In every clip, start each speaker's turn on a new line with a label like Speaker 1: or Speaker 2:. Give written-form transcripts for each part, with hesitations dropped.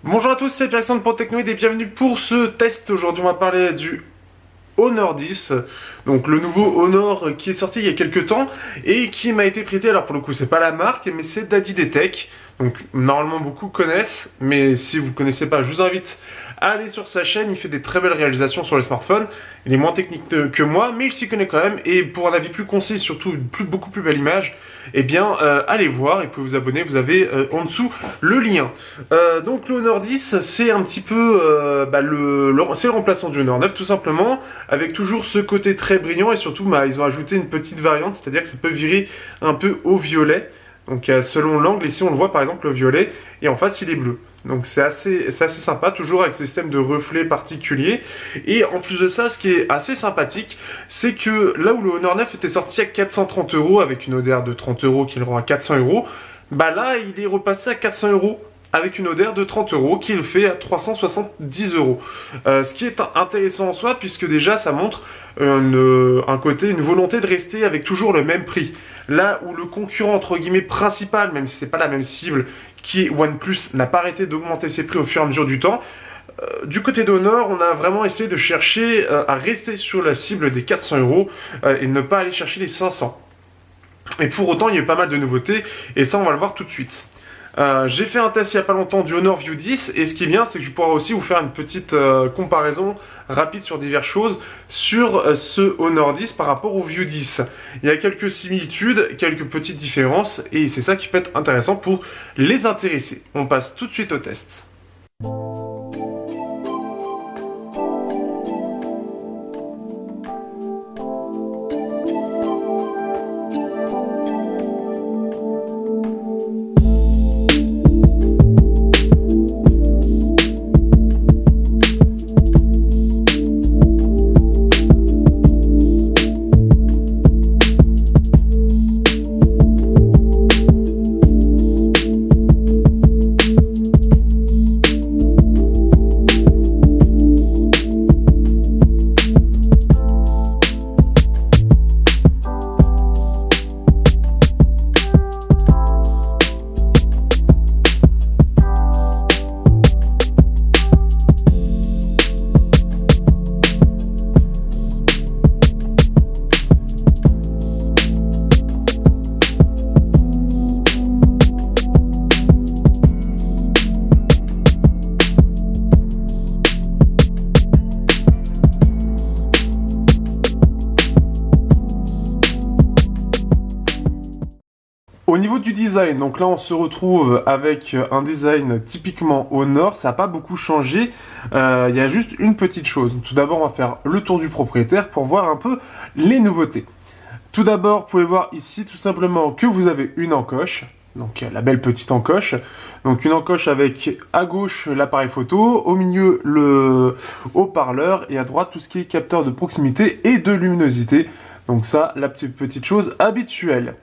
Speaker 1: Bonjour à tous, c'est Jackson pour Technoid et bienvenue pour ce test. Aujourd'hui, on va parler du Honor 10, donc le nouveau Honor qui est sorti il y a quelques temps et qui m'a été prêté. Alors pour le coup, c'est pas la marque, mais c'est Daddy Donc normalement beaucoup connaissent, mais si vous ne connaissez pas, je vous invite à aller sur sa chaîne. Il fait des très belles réalisations sur les smartphones. Il est moins technique que moi, mais il s'y connaît quand même. Et pour un avis plus concis, surtout beaucoup plus belle image, eh bien allez voir et vous pouvez vous abonner. Vous avez en dessous le lien. Donc le Honor 10, c'est un petit peu c'est le remplaçant du Honor 9 tout simplement, avec toujours ce côté très brillant et surtout ils ont ajouté une petite variante, c'est-à-dire que ça peut virer un peu au violet. Donc selon l'angle, ici on le voit par exemple le violet, et en face il est bleu. Donc c'est assez sympa, toujours avec ce système de reflets particulier. Et en plus de ça, ce qui est assez sympathique, c'est que là où le Honor 9 était sorti à 430 € avec une ODR de 30 € qui le rend à 400 €, bah là il est repassé à 400 € avec une ODR de 30 € qui le fait à 370 €. Ce qui est intéressant en soi, puisque déjà ça montre une volonté de rester avec toujours le même prix. Là où le concurrent entre guillemets principal, même si c'est pas la même cible, qui est OnePlus, n'a pas arrêté d'augmenter ses prix au fur et à mesure du temps. Du côté d'Honor, on a vraiment essayé de chercher à rester sur la cible des 400 € et ne pas aller chercher les 500. Et pour autant, il y a eu pas mal de nouveautés, et ça on va le voir tout de suite. J'ai fait un test il n'y a pas longtemps du Honor View 10 et ce qui est bien c'est que je pourrai aussi vous faire une petite comparaison rapide sur diverses choses sur ce Honor 10 par rapport au View 10. Il y a quelques similitudes, quelques petites différences et c'est ça qui peut être intéressant pour les intéressés. On passe tout de suite au test. Au niveau du design, donc là on se retrouve avec un design typiquement Honor, ça n'a pas beaucoup changé, il y a juste une petite chose. Tout d'abord on va faire le tour du propriétaire pour voir un peu les nouveautés. Tout d'abord, vous pouvez voir ici tout simplement que vous avez une encoche, donc la belle petite encoche. Donc une encoche avec à gauche l'appareil photo, au milieu le haut-parleur et à droite tout ce qui est capteur de proximité et de luminosité. Donc ça, la petite chose habituelle.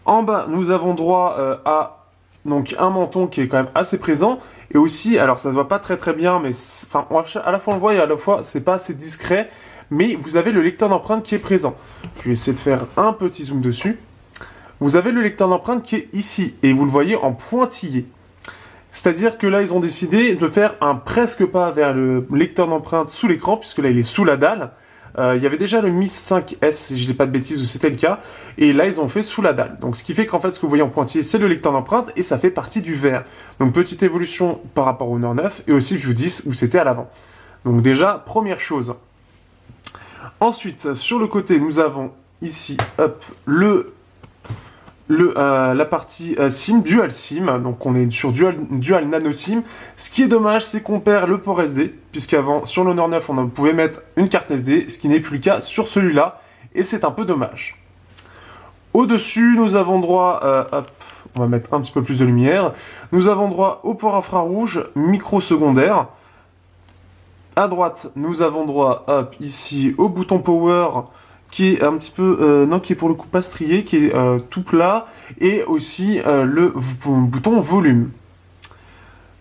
Speaker 1: En bas, nous avons droit à donc un menton qui est quand même assez présent. Et aussi, alors ça se voit pas très bien, mais enfin, à la fois on le voit et à la fois c'est pas assez discret. Mais vous avez le lecteur d'empreintes qui est présent. Je vais essayer de faire un petit zoom dessus. Vous avez le lecteur d'empreintes qui est ici. Et vous le voyez en pointillé. C'est-à-dire que là, ils ont décidé de faire un presque pas vers le lecteur d'empreintes sous l'écran, puisque là, il est sous la dalle. Il y avait déjà le Mi 5S, si je dis pas de bêtises, où c'était le cas, et là ils ont fait sous la dalle. Donc ce qui fait qu'en fait ce que vous voyez en pointillé, c'est le lecteur d'empreintes, et ça fait partie du verre. Donc petite évolution par rapport au Honor 9, et aussi View 10, où c'était à l'avant. Donc déjà, première chose. Ensuite, sur le côté, nous avons ici, hop, la partie SIM, Dual SIM, donc on est sur Dual Nano SIM. Ce qui est dommage, c'est qu'on perd le port SD, puisqu'avant, sur l'Honor 9, on pouvait mettre une carte SD, ce qui n'est plus le cas sur celui-là, et c'est un peu dommage. Au-dessus, nous avons droit, hop, on va mettre un petit peu plus de lumière, nous avons droit au port infrarouge, micro secondaire. À droite, nous avons droit, hop, ici, au bouton Power, qui est un petit peu, non, qui est pour le coup pas strié, qui est tout plat, et aussi le bouton volume.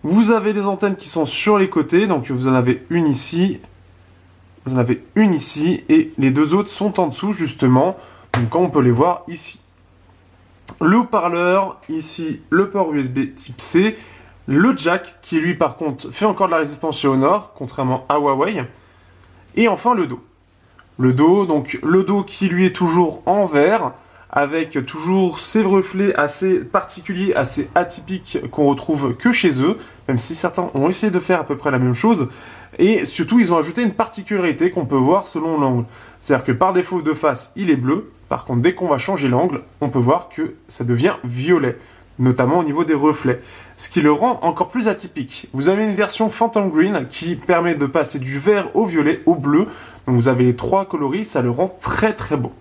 Speaker 1: Vous avez les antennes qui sont sur les côtés, donc vous en avez une ici, vous en avez une ici, et les deux autres sont en dessous justement, donc comme on peut les voir ici. Le haut-parleur, ici le port USB type C, Le jack, qui lui par contre fait encore de la résistance chez Honor, contrairement à Huawei. Et enfin le dos. Donc le dos qui lui est toujours en verre, avec toujours ces reflets assez particuliers, assez atypiques qu'on retrouve que chez eux, même si certains ont essayé de faire à peu près la même chose. Et surtout, ils ont ajouté une particularité qu'on peut voir selon l'angle. C'est-à-dire que par défaut de face, il est bleu. Par contre, dès qu'on va changer l'angle, on peut voir que ça devient violet, notamment au niveau des reflets, ce qui le rend encore plus atypique. Vous avez une version Phantom Green qui permet de passer du vert au violet au bleu. Donc vous avez les trois coloris, ça le rend très très beau.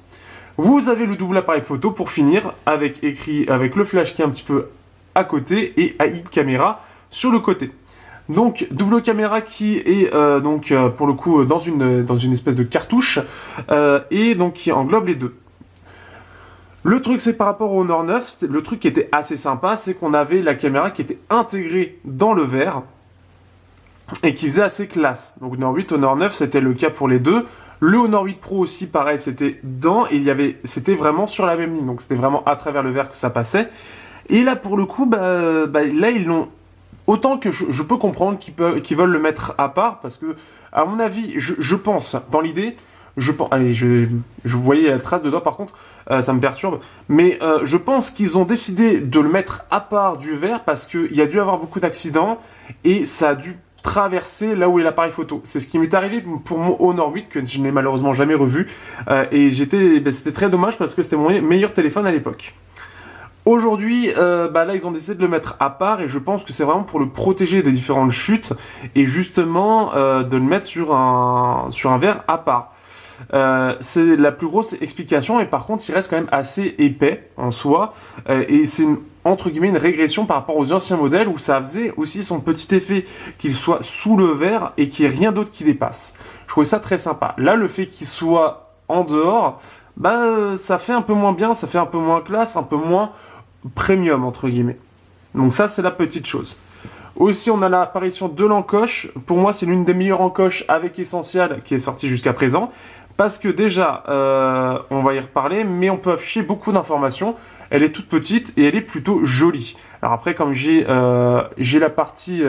Speaker 1: Vous avez le double appareil photo pour finir, avec le flash qui est un petit peu à côté et AI caméra sur le côté. Donc double caméra qui est pour le coup dans une espèce de cartouche et donc qui englobe les deux. Le truc c'est par rapport au Honor 9, le truc qui était assez sympa, c'est qu'on avait la caméra qui était intégrée dans le verre et qui faisait assez classe. Donc Honor 8, Honor 9, c'était le cas pour les deux. Le Honor 8 Pro aussi, pareil, c'était dedans et c'était vraiment sur la même ligne. Donc c'était vraiment à travers le verre que ça passait. Et là pour le coup, là ils l'ont. Autant que je peux comprendre qu'ils veulent le mettre à part, parce que, à mon avis, je pense, dans l'idée, allez, je voyais la trace de doigt par contre, ça me perturbe, mais je pense qu'ils ont décidé de le mettre à part du verre parce qu'il y a dû avoir beaucoup d'accidents et ça a dû traverser là où est l'appareil photo. C'est ce qui m'est arrivé pour mon Honor 8 que je n'ai malheureusement jamais revu et c'était très dommage parce que c'était mon meilleur téléphone à l'époque. Aujourd'hui, là, ils ont décidé de le mettre à part et je pense que c'est vraiment pour le protéger des différentes chutes et justement de le mettre sur un verre à part. C'est la plus grosse explication et par contre, il reste quand même assez épais en soi et c'est entre guillemets une régression par rapport aux anciens modèles où ça faisait aussi son petit effet qu'il soit sous le verre et qu'il n'y ait rien d'autre qui dépasse. Je trouvais ça très sympa. Là, le fait qu'il soit en dehors, ça fait un peu moins bien, ça fait un peu moins classe, un peu moins premium entre guillemets. Donc ça c'est la petite chose. Aussi on a l'apparition de l'encoche. Pour moi c'est l'une des meilleures encoches avec Essential qui est sortie jusqu'à présent. Parce que déjà, on va y reparler, mais on peut afficher beaucoup d'informations. Elle est toute petite et elle est plutôt jolie. Alors après comme j'ai la partie...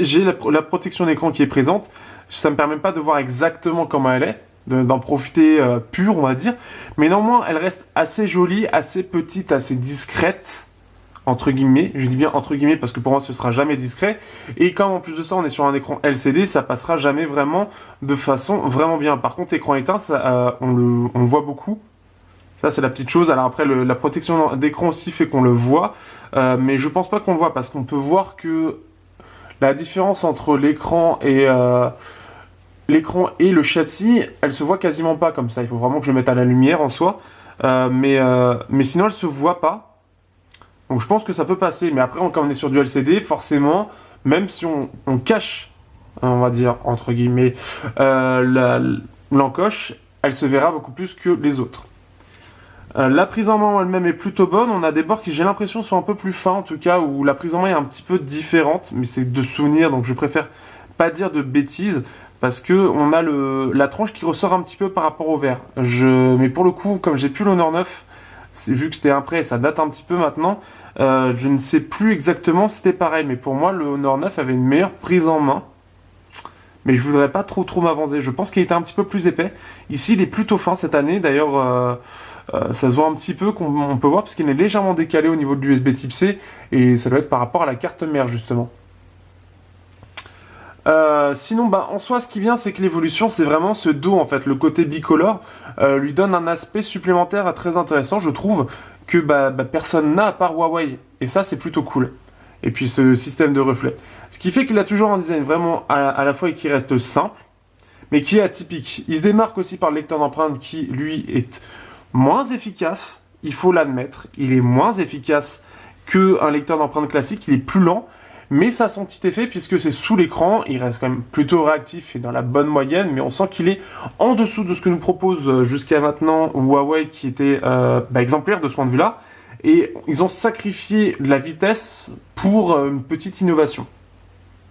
Speaker 1: j'ai la protection d'écran qui est présente, ça me permet pas de voir exactement comment elle est. D'en profiter pur on va dire, mais néanmoins elle reste assez jolie, assez petite, assez discrète entre guillemets, je dis bien entre guillemets parce que pour moi ce sera jamais discret, et comme en plus de ça on est sur un écran LCD, ça passera jamais vraiment de façon vraiment bien. Par contre écran éteint, ça, on le voit beaucoup, ça c'est la petite chose. Alors après la protection d'écran aussi fait qu'on le voit, mais je pense pas qu'on le voit parce qu'on peut voir que la différence entre l'écran et le châssis, elle se voit quasiment pas comme ça. Il faut vraiment que je mette à la lumière en soi. Mais sinon, elle se voit pas. Donc je pense que ça peut passer. Mais après, quand on est sur du LCD, forcément, même si on cache, on va dire, entre guillemets, l'encoche, elle se verra beaucoup plus que les autres. La prise en main elle-même est plutôt bonne. On a des bords qui, j'ai l'impression, sont un peu plus fins, en tout cas, où la prise en main est un petit peu différente. Mais c'est de souvenir, donc je préfère pas dire de bêtises. Parce que on a la tranche qui ressort un petit peu par rapport au verre. Mais pour le coup, comme j'ai plus l'Honor 9, vu que c'était après, ça date un petit peu maintenant, je ne sais plus exactement si c'était pareil. Mais pour moi, le Honor 9 avait une meilleure prise en main. Mais je voudrais pas trop m'avancer. Je pense qu'il était un petit peu plus épais. Ici, il est plutôt fin cette année. D'ailleurs, ça se voit un petit peu, qu'on peut voir, parce qu'il est légèrement décalé au niveau de l'USB type C. Et ça doit être par rapport à la carte mère, justement. Sinon, en soi, ce qui vient, c'est que l'évolution, c'est vraiment ce dos, en fait. Le côté bicolore lui donne un aspect supplémentaire très intéressant, je trouve, que personne n'a à part Huawei. Et ça, c'est plutôt cool. Et puis, ce système de reflet. Ce qui fait qu'il a toujours un design vraiment à la fois qui reste simple, mais qui est atypique. Il se démarque aussi par le lecteur d'empreintes qui, lui, est moins efficace. Il faut l'admettre. Il est moins efficace qu'un lecteur d'empreintes classique. Il est plus lent. Mais ça a son petit effet puisque c'est sous l'écran, il reste quand même plutôt réactif et dans la bonne moyenne, mais on sent qu'il est en dessous de ce que nous propose jusqu'à maintenant Huawei qui était exemplaire de ce point de vue-là. Et ils ont sacrifié de la vitesse pour une petite innovation.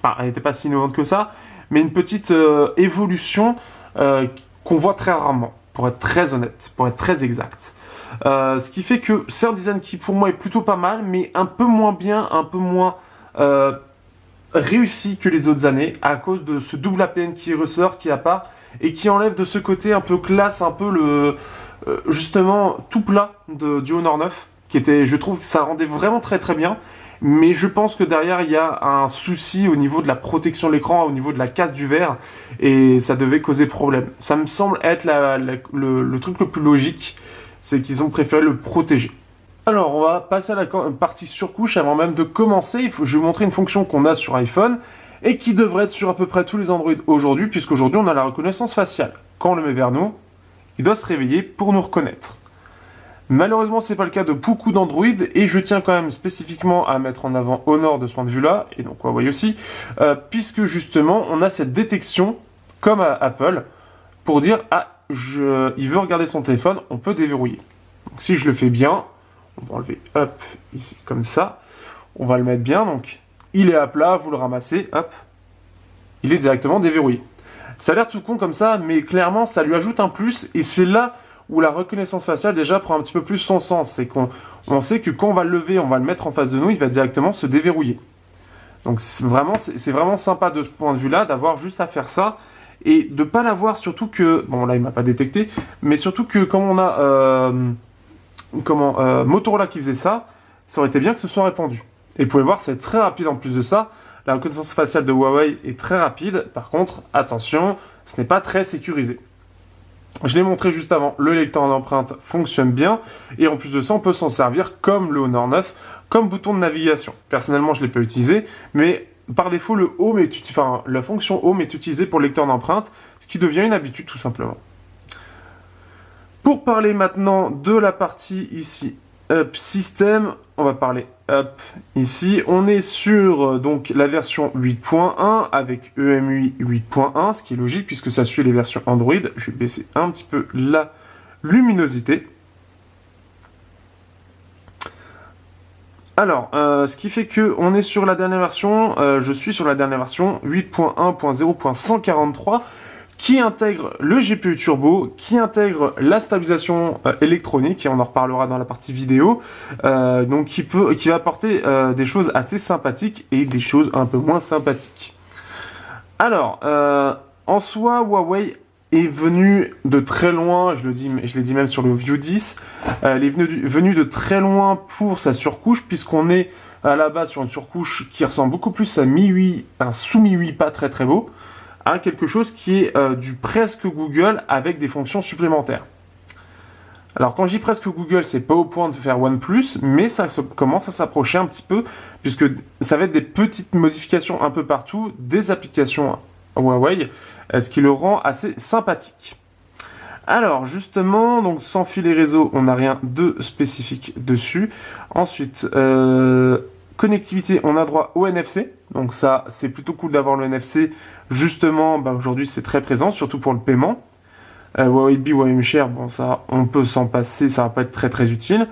Speaker 1: Enfin, elle n'était pas si innovante que ça, mais une petite évolution qu'on voit très rarement, pour être très honnête, pour être très exact. Ce qui fait que c'est un design qui pour moi est plutôt pas mal, mais un peu moins bien, un peu moins réussi que les autres années, à cause de ce double APN qui ressort, qui apparaît, et qui enlève de ce côté un peu classe, un peu justement tout plat du Honor 9, qui était, je trouve que ça rendait vraiment très très bien. Mais je pense que derrière, il y a un souci au niveau de la protection de l'écran, au niveau de la casse du verre, et ça devait causer problème. Ça me semble être le truc le plus logique, c'est qu'ils ont préféré le protéger. Alors, on va passer à la partie surcouche. Avant même de commencer, je vais vous montrer une fonction qu'on a sur iPhone, et qui devrait être sur à peu près tous les Android aujourd'hui, puisqu'aujourd'hui, on a la reconnaissance faciale. Quand on le met vers nous, il doit se réveiller pour nous reconnaître. Malheureusement, c'est pas le cas de beaucoup d'Android, et je tiens quand même spécifiquement à mettre en avant Honor de ce point de vue-là, et donc Huawei aussi, puisque justement, on a cette détection, comme à Apple, pour dire « Ah, il veut regarder son téléphone, on peut déverrouiller. » Donc si je le fais bien, on va enlever, hop, ici, comme ça, on va le mettre bien, donc il est à plat, vous le ramassez, hop, il est directement déverrouillé. Ça a l'air tout con comme ça, mais clairement, ça lui ajoute un plus, et c'est là où la reconnaissance faciale déjà prend un petit peu plus son sens. C'est qu'on sait que quand on va le lever, on va le mettre en face de nous, il va directement se déverrouiller. Donc c'est vraiment sympa de ce point de vue-là, d'avoir juste à faire ça, et de pas l'avoir surtout que... Bon là il m'a pas détecté, mais surtout que quand on a Motorola qui faisait ça, ça aurait été bien que ce soit répandu. Et vous pouvez voir, c'est très rapide en plus de ça. La reconnaissance faciale de Huawei est très rapide. Par contre, attention, ce n'est pas très sécurisé. Je l'ai montré juste avant, le lecteur d'empreinte fonctionne bien, et en plus de ça, on peut s'en servir comme le Honor 9, comme bouton de navigation. Personnellement, je ne l'ai pas utilisé, mais par défaut, la fonction Home est utilisée pour le lecteur d'empreinte, ce qui devient une habitude tout simplement. Pour parler maintenant de la partie ici, système, on va parler ici. On est sur donc la version 8.1 avec EMUI 8.1, ce qui est logique puisque ça suit les versions Android. Je vais baisser un petit peu la luminosité. Alors, ce qui fait que on est sur la dernière version, je suis sur la dernière version 8.1.0.143 qui intègre le GPU turbo, qui intègre la stabilisation électronique, et on en reparlera dans la partie vidéo, donc qui va apporter des choses assez sympathiques et des choses un peu moins sympathiques. Alors, en soi, Huawei est venu de très loin, je l'ai dit même sur le View 10, elle est venue de très loin pour sa surcouche, puisqu'on est à la base sur une surcouche qui ressemble beaucoup plus à MIUI, un sous-MIUI pas très très beau, à quelque chose qui est du presque Google avec des fonctions supplémentaires. Alors quand je dis presque Google, c'est pas au point de faire OnePlus, mais ça commence à s'approcher un petit peu, puisque ça va être des petites modifications un peu partout, des applications Huawei, ce qui le rend assez sympathique. Alors justement, donc sans filet réseau, on n'a rien de spécifique dessus. Ensuite, connectivité, on a droit au NFC, donc ça c'est plutôt cool d'avoir le NFC, justement aujourd'hui c'est très présent, surtout pour le paiement. Huawei Be, Huawei Share, bon ça on peut s'en passer, ça va pas être très très utile.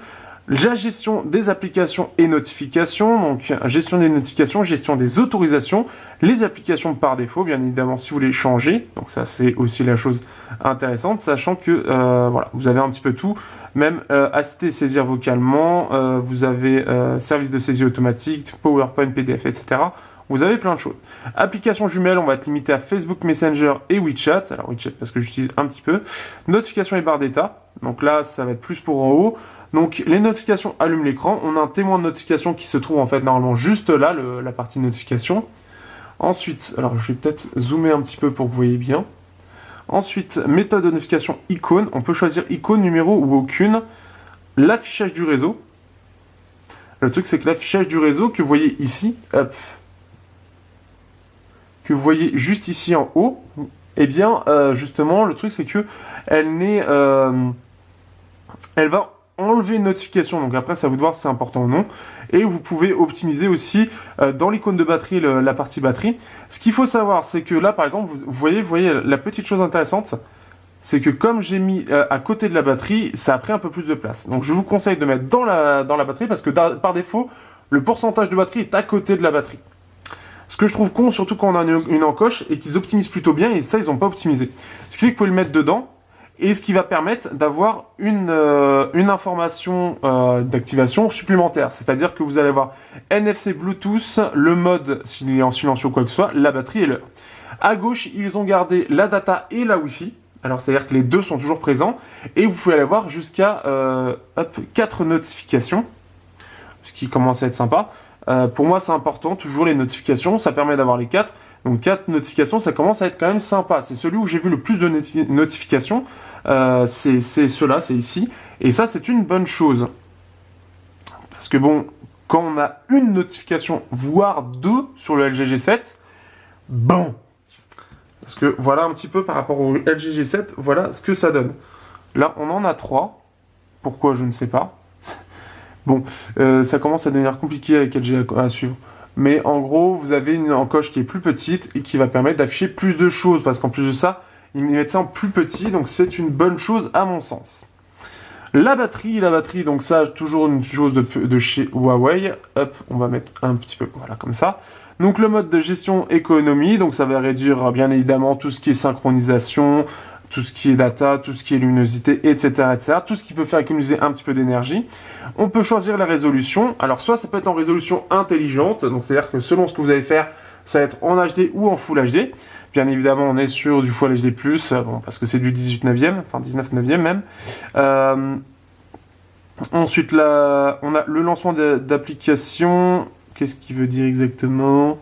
Speaker 1: La gestion des applications et notifications, donc gestion des notifications, gestion des autorisations, les applications par défaut, bien évidemment si vous les changez, donc ça c'est aussi la chose intéressante, sachant que voilà, vous avez un petit peu tout, même ACT saisir vocalement, vous avez service de saisie automatique, PowerPoint, PDF, etc. Vous avez plein de choses. Applications jumelles, on va être limité à Facebook Messenger et WeChat. Alors WeChat parce que j'utilise un petit peu. Notifications et barres d'état. Donc là, ça va être plus pour en haut. Donc les notifications allument l'écran. On a un témoin de notification qui se trouve en fait normalement juste là, la partie notification. Ensuite, alors je vais peut-être zoomer un petit peu pour que vous voyez bien. Ensuite, méthode de notification icône. On peut choisir icône, numéro ou aucune. L'affichage du réseau. Le truc c'est que l'affichage du réseau que vous voyez ici, hop, que vous voyez juste ici en haut, eh bien, justement, le truc, c'est que elle va enlever une notification. Donc après, c'est à vous de voir si c'est important ou non. Et vous pouvez optimiser aussi dans l'icône de batterie, la partie batterie. Ce qu'il faut savoir, c'est que là, par exemple, vous voyez la petite chose intéressante, c'est que comme j'ai mis à côté de la batterie, ça a pris un peu plus de place. Donc je vous conseille de mettre dans la batterie, parce que par défaut, le pourcentage de batterie est à côté de la batterie. Ce que je trouve con, surtout quand on a une encoche, et qu'ils optimisent plutôt bien, et ça, ils n'ont pas optimisé. Ce qui fait que vous pouvez le mettre dedans, et ce qui va permettre d'avoir une information d'activation supplémentaire. C'est-à-dire que vous allez avoir NFC Bluetooth, le mode s'il est en silencieux ou quoi que ce soit, la batterie et l'heure. À gauche, ils ont gardé la data et la Wi-Fi. Alors, c'est-à-dire que les deux sont toujours présents. Et vous pouvez aller voir jusqu'à 4 notifications, ce qui commence à être sympa. Pour moi, c'est important, toujours les notifications. Ça permet d'avoir les 4. Donc 4 notifications, ça commence à être quand même sympa. C'est celui où j'ai vu le plus de notifications. C'est ceux-là, c'est ici. Et ça, c'est une bonne chose. Parce que bon, quand on a une notification, voire 2 sur le LG G7, bon. Parce que voilà un petit peu par rapport au LG G7, voilà ce que ça donne. Là, on en a 3. Pourquoi, je ne sais pas. Bon, ça commence à devenir compliqué avec LG à suivre. Mais en gros, vous avez une encoche qui est plus petite et qui va permettre d'afficher plus de choses. Parce qu'en plus de ça, ils mettent ça en plus petit. Donc c'est une bonne chose à mon sens. La batterie, donc ça, toujours une chose de chez Huawei. Hop, on va mettre un petit peu, voilà, comme ça. Donc le mode de gestion économie, donc ça va réduire bien évidemment tout ce qui est synchronisation, tout ce qui est data, tout ce qui est luminosité, etc., etc. Tout ce qui peut faire économiser un petit peu d'énergie. On peut choisir la résolution. Alors soit ça peut être en résolution intelligente, donc c'est-à-dire que selon ce que vous allez faire, ça va être en HD ou en Full HD. Bien évidemment, on est sur du Full HD+, bon, parce que c'est du 18/9e, enfin 19/9e même. Ensuite, là, on a le lancement d'applications. Qu'est-ce qu'il veut dire exactement?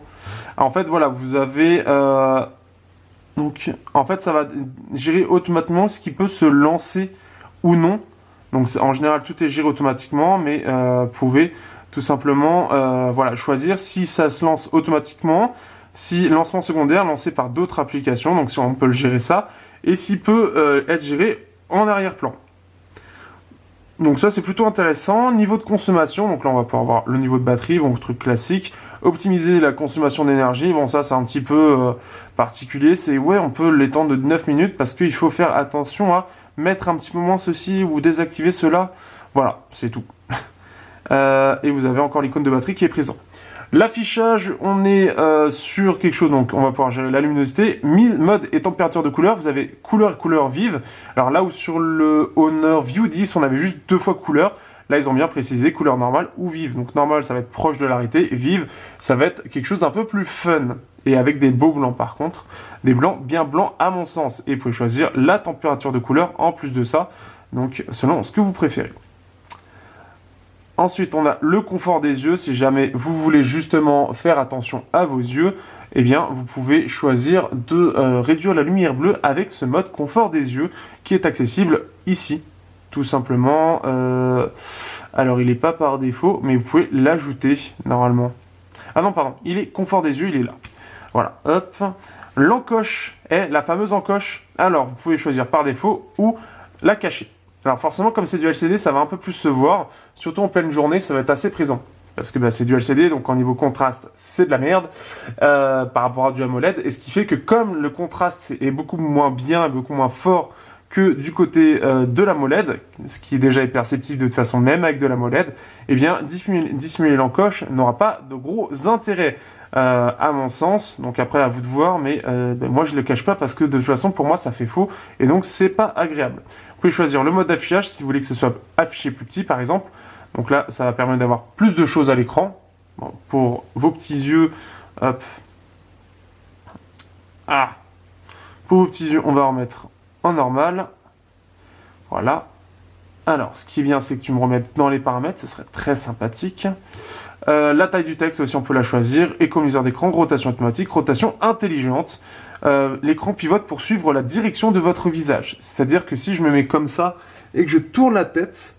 Speaker 1: En fait, voilà, vous avez... donc, en fait, ça va gérer automatiquement ce qui peut se lancer ou non. Donc, en général, tout est géré automatiquement, mais vous pouvez tout simplement voilà, choisir si ça se lance automatiquement, si lancement secondaire lancé par d'autres applications, donc si on peut le gérer ça, et s'il peut être géré en arrière-plan. Donc ça c'est plutôt intéressant. Niveau de consommation, donc là on va pouvoir voir le niveau de batterie, bon truc classique. Optimiser la consommation d'énergie, bon ça c'est un petit peu particulier, c'est ouais on peut l'étendre de 9 minutes parce qu'il faut faire attention à mettre un petit peu moins ceci ou désactiver cela. Voilà, c'est tout. Et vous avez encore l'icône de batterie qui est présent. L'affichage, on est sur quelque chose, donc on va pouvoir gérer la luminosité, mode et température de couleur. Vous avez couleur et couleur vive. Alors là où sur le Honor View 10, on avait juste 2 fois couleur, là ils ont bien précisé couleur normale ou vive. Donc normale, ça va être proche de la réalité, vive, ça va être quelque chose d'un peu plus fun. Et avec des beaux blancs par contre, des blancs bien blancs à mon sens. Et vous pouvez choisir la température de couleur en plus de ça, donc selon ce que vous préférez. Ensuite, on a le confort des yeux. Si jamais vous voulez justement faire attention à vos yeux, eh bien, vous pouvez choisir de réduire la lumière bleue avec ce mode confort des yeux qui est accessible ici, tout simplement. Alors, il n'est pas par défaut, mais vous pouvez l'ajouter normalement. Ah non, pardon, il est confort des yeux, il est là. Voilà, hop. L'encoche est la fameuse encoche. Alors, vous pouvez choisir par défaut ou la cacher. Alors forcément, comme c'est du LCD, ça va un peu plus se voir. Surtout en pleine journée, ça va être assez présent. Parce que bah, c'est du LCD, donc en niveau contraste, c'est de la merde par rapport à du AMOLED. Et ce qui fait que comme le contraste est beaucoup moins bien, beaucoup moins fort que du côté de l'AMOLED, ce qui est déjà perceptible de toute façon même avec de l'AMOLED, eh bien dissimuler l'encoche n'aura pas de gros intérêt. À mon sens, donc après à vous de voir, mais ben, moi je ne le cache pas parce que de toute façon pour moi ça fait faux et donc c'est pas agréable. Vous pouvez choisir le mode d'affichage si vous voulez que ce soit affiché plus petit par exemple, donc là ça va permettre d'avoir plus de choses à l'écran. Bon, pour vos petits yeux, hop, pour vos petits yeux on va remettre en normal, voilà. Alors, ce qui est bien, c'est que tu me remettes dans les paramètres, ce serait très sympathique. La taille du texte aussi, on peut la choisir. Économiseur d'écran, rotation automatique, rotation intelligente. L'écran pivote pour suivre la direction de votre visage. C'est-à-dire que si je me mets comme ça et que je tourne la tête,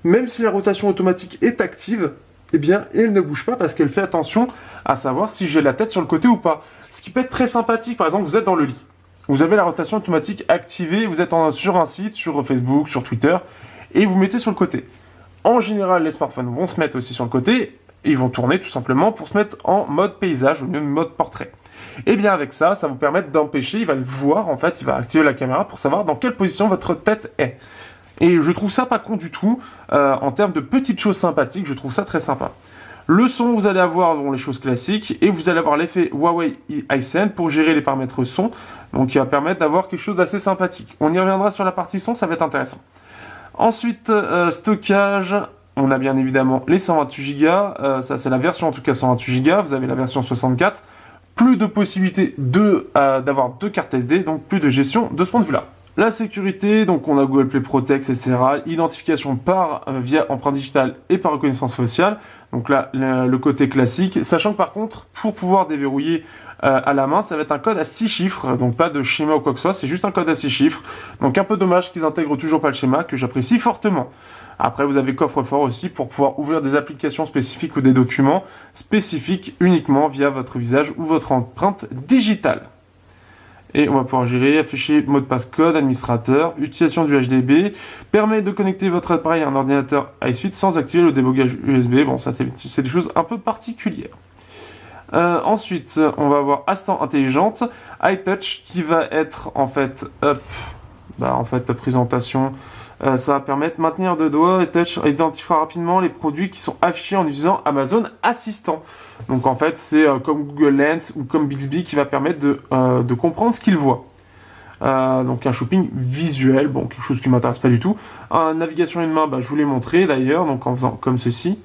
Speaker 1: même si la rotation automatique est active, eh bien, elle ne bouge pas parce qu'elle fait attention à savoir si j'ai la tête sur le côté ou pas. Ce qui peut être très sympathique, par exemple, vous êtes dans le lit. Vous avez la rotation automatique activée, vous êtes sur un site, sur Facebook, sur Twitter, et vous mettez sur le côté. En général, les smartphones vont se mettre aussi sur le côté, et ils vont tourner tout simplement pour se mettre en mode paysage au lieu de mode portrait. Et bien avec ça, ça vous permet d'empêcher, il va le voir en fait, il va activer la caméra pour savoir dans quelle position votre tête est. Et je trouve ça pas con du tout, en termes de petites choses sympathiques, je trouve ça très sympa. Le son, vous allez avoir bon, les choses classiques et vous allez avoir l'effet Huawei Hisense pour gérer les paramètres son, donc qui va permettre d'avoir quelque chose d'assez sympathique. On y reviendra sur la partie son, ça va être intéressant. Ensuite, stockage, on a bien évidemment les 128 Go, ça c'est la version en tout cas 128 Go, vous avez la version 64, plus de possibilités d'avoir 2 cartes SD, donc plus de gestion de ce point de vue-là. La sécurité, donc on a Google Play Protect, etc. Identification via empreinte digitale et par reconnaissance faciale. Donc là, le côté classique. Sachant que par contre, pour pouvoir déverrouiller à la main, ça va être un code à 6 chiffres. Donc pas de schéma ou quoi que ce soit, c'est juste un code à 6 chiffres. Donc un peu dommage qu'ils intègrent toujours pas le schéma, que j'apprécie fortement. Après, vous avez coffre-fort aussi pour pouvoir ouvrir des applications spécifiques ou des documents spécifiques uniquement via votre visage ou votre empreinte digitale. Et on va pouvoir gérer, afficher mot de passe code, administrateur, utilisation du HDB, permet de connecter votre appareil à un ordinateur iSuite sans activer le débogage USB. Bon, ça c'est des choses un peu particulières. Ensuite, on va avoir Assistant intelligente, iTouch qui va être en fait, présentation. Ça va permettre de maintenir de doigts et touch identifiera rapidement les produits qui sont affichés en utilisant Amazon Assistant. Donc en fait, c'est comme Google Lens ou comme Bixby qui va permettre de comprendre ce qu'il voit. Donc un shopping visuel, bon, quelque chose qui m'intéresse pas du tout. Navigation une main, je vous l'ai montré d'ailleurs, donc en faisant comme ceci,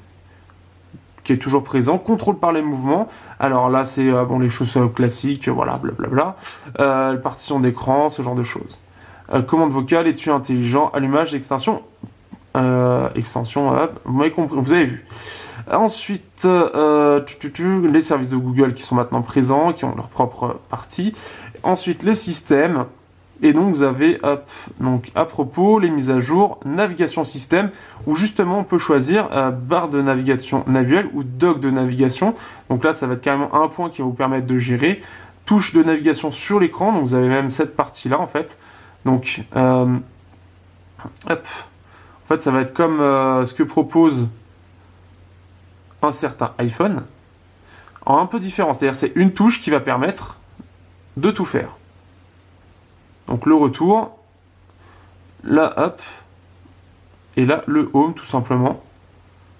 Speaker 1: qui est toujours présent. Contrôle par les mouvements. Alors là, c'est les choses classiques, voilà, blablabla. Partition d'écran, ce genre de choses. Commande vocale, étui intelligent, allumage, extension, vous avez compris, vous avez vu. Ensuite, les services de Google qui sont maintenant présents, qui ont leur propre partie. Ensuite, les systèmes. Et donc, vous avez, à propos, les mises à jour, navigation système, où justement, on peut choisir barre de navigation manuelle ou dock de navigation. Donc là, ça va être carrément un point qui va vous permettre de gérer. Touche de navigation sur l'écran, donc vous avez même cette partie-là, en fait. Donc, en fait, ça va être comme ce que propose un certain iPhone, en un peu différent. C'est-à-dire, c'est une touche qui va permettre de tout faire. Donc, le retour, là, et là, le home, tout simplement.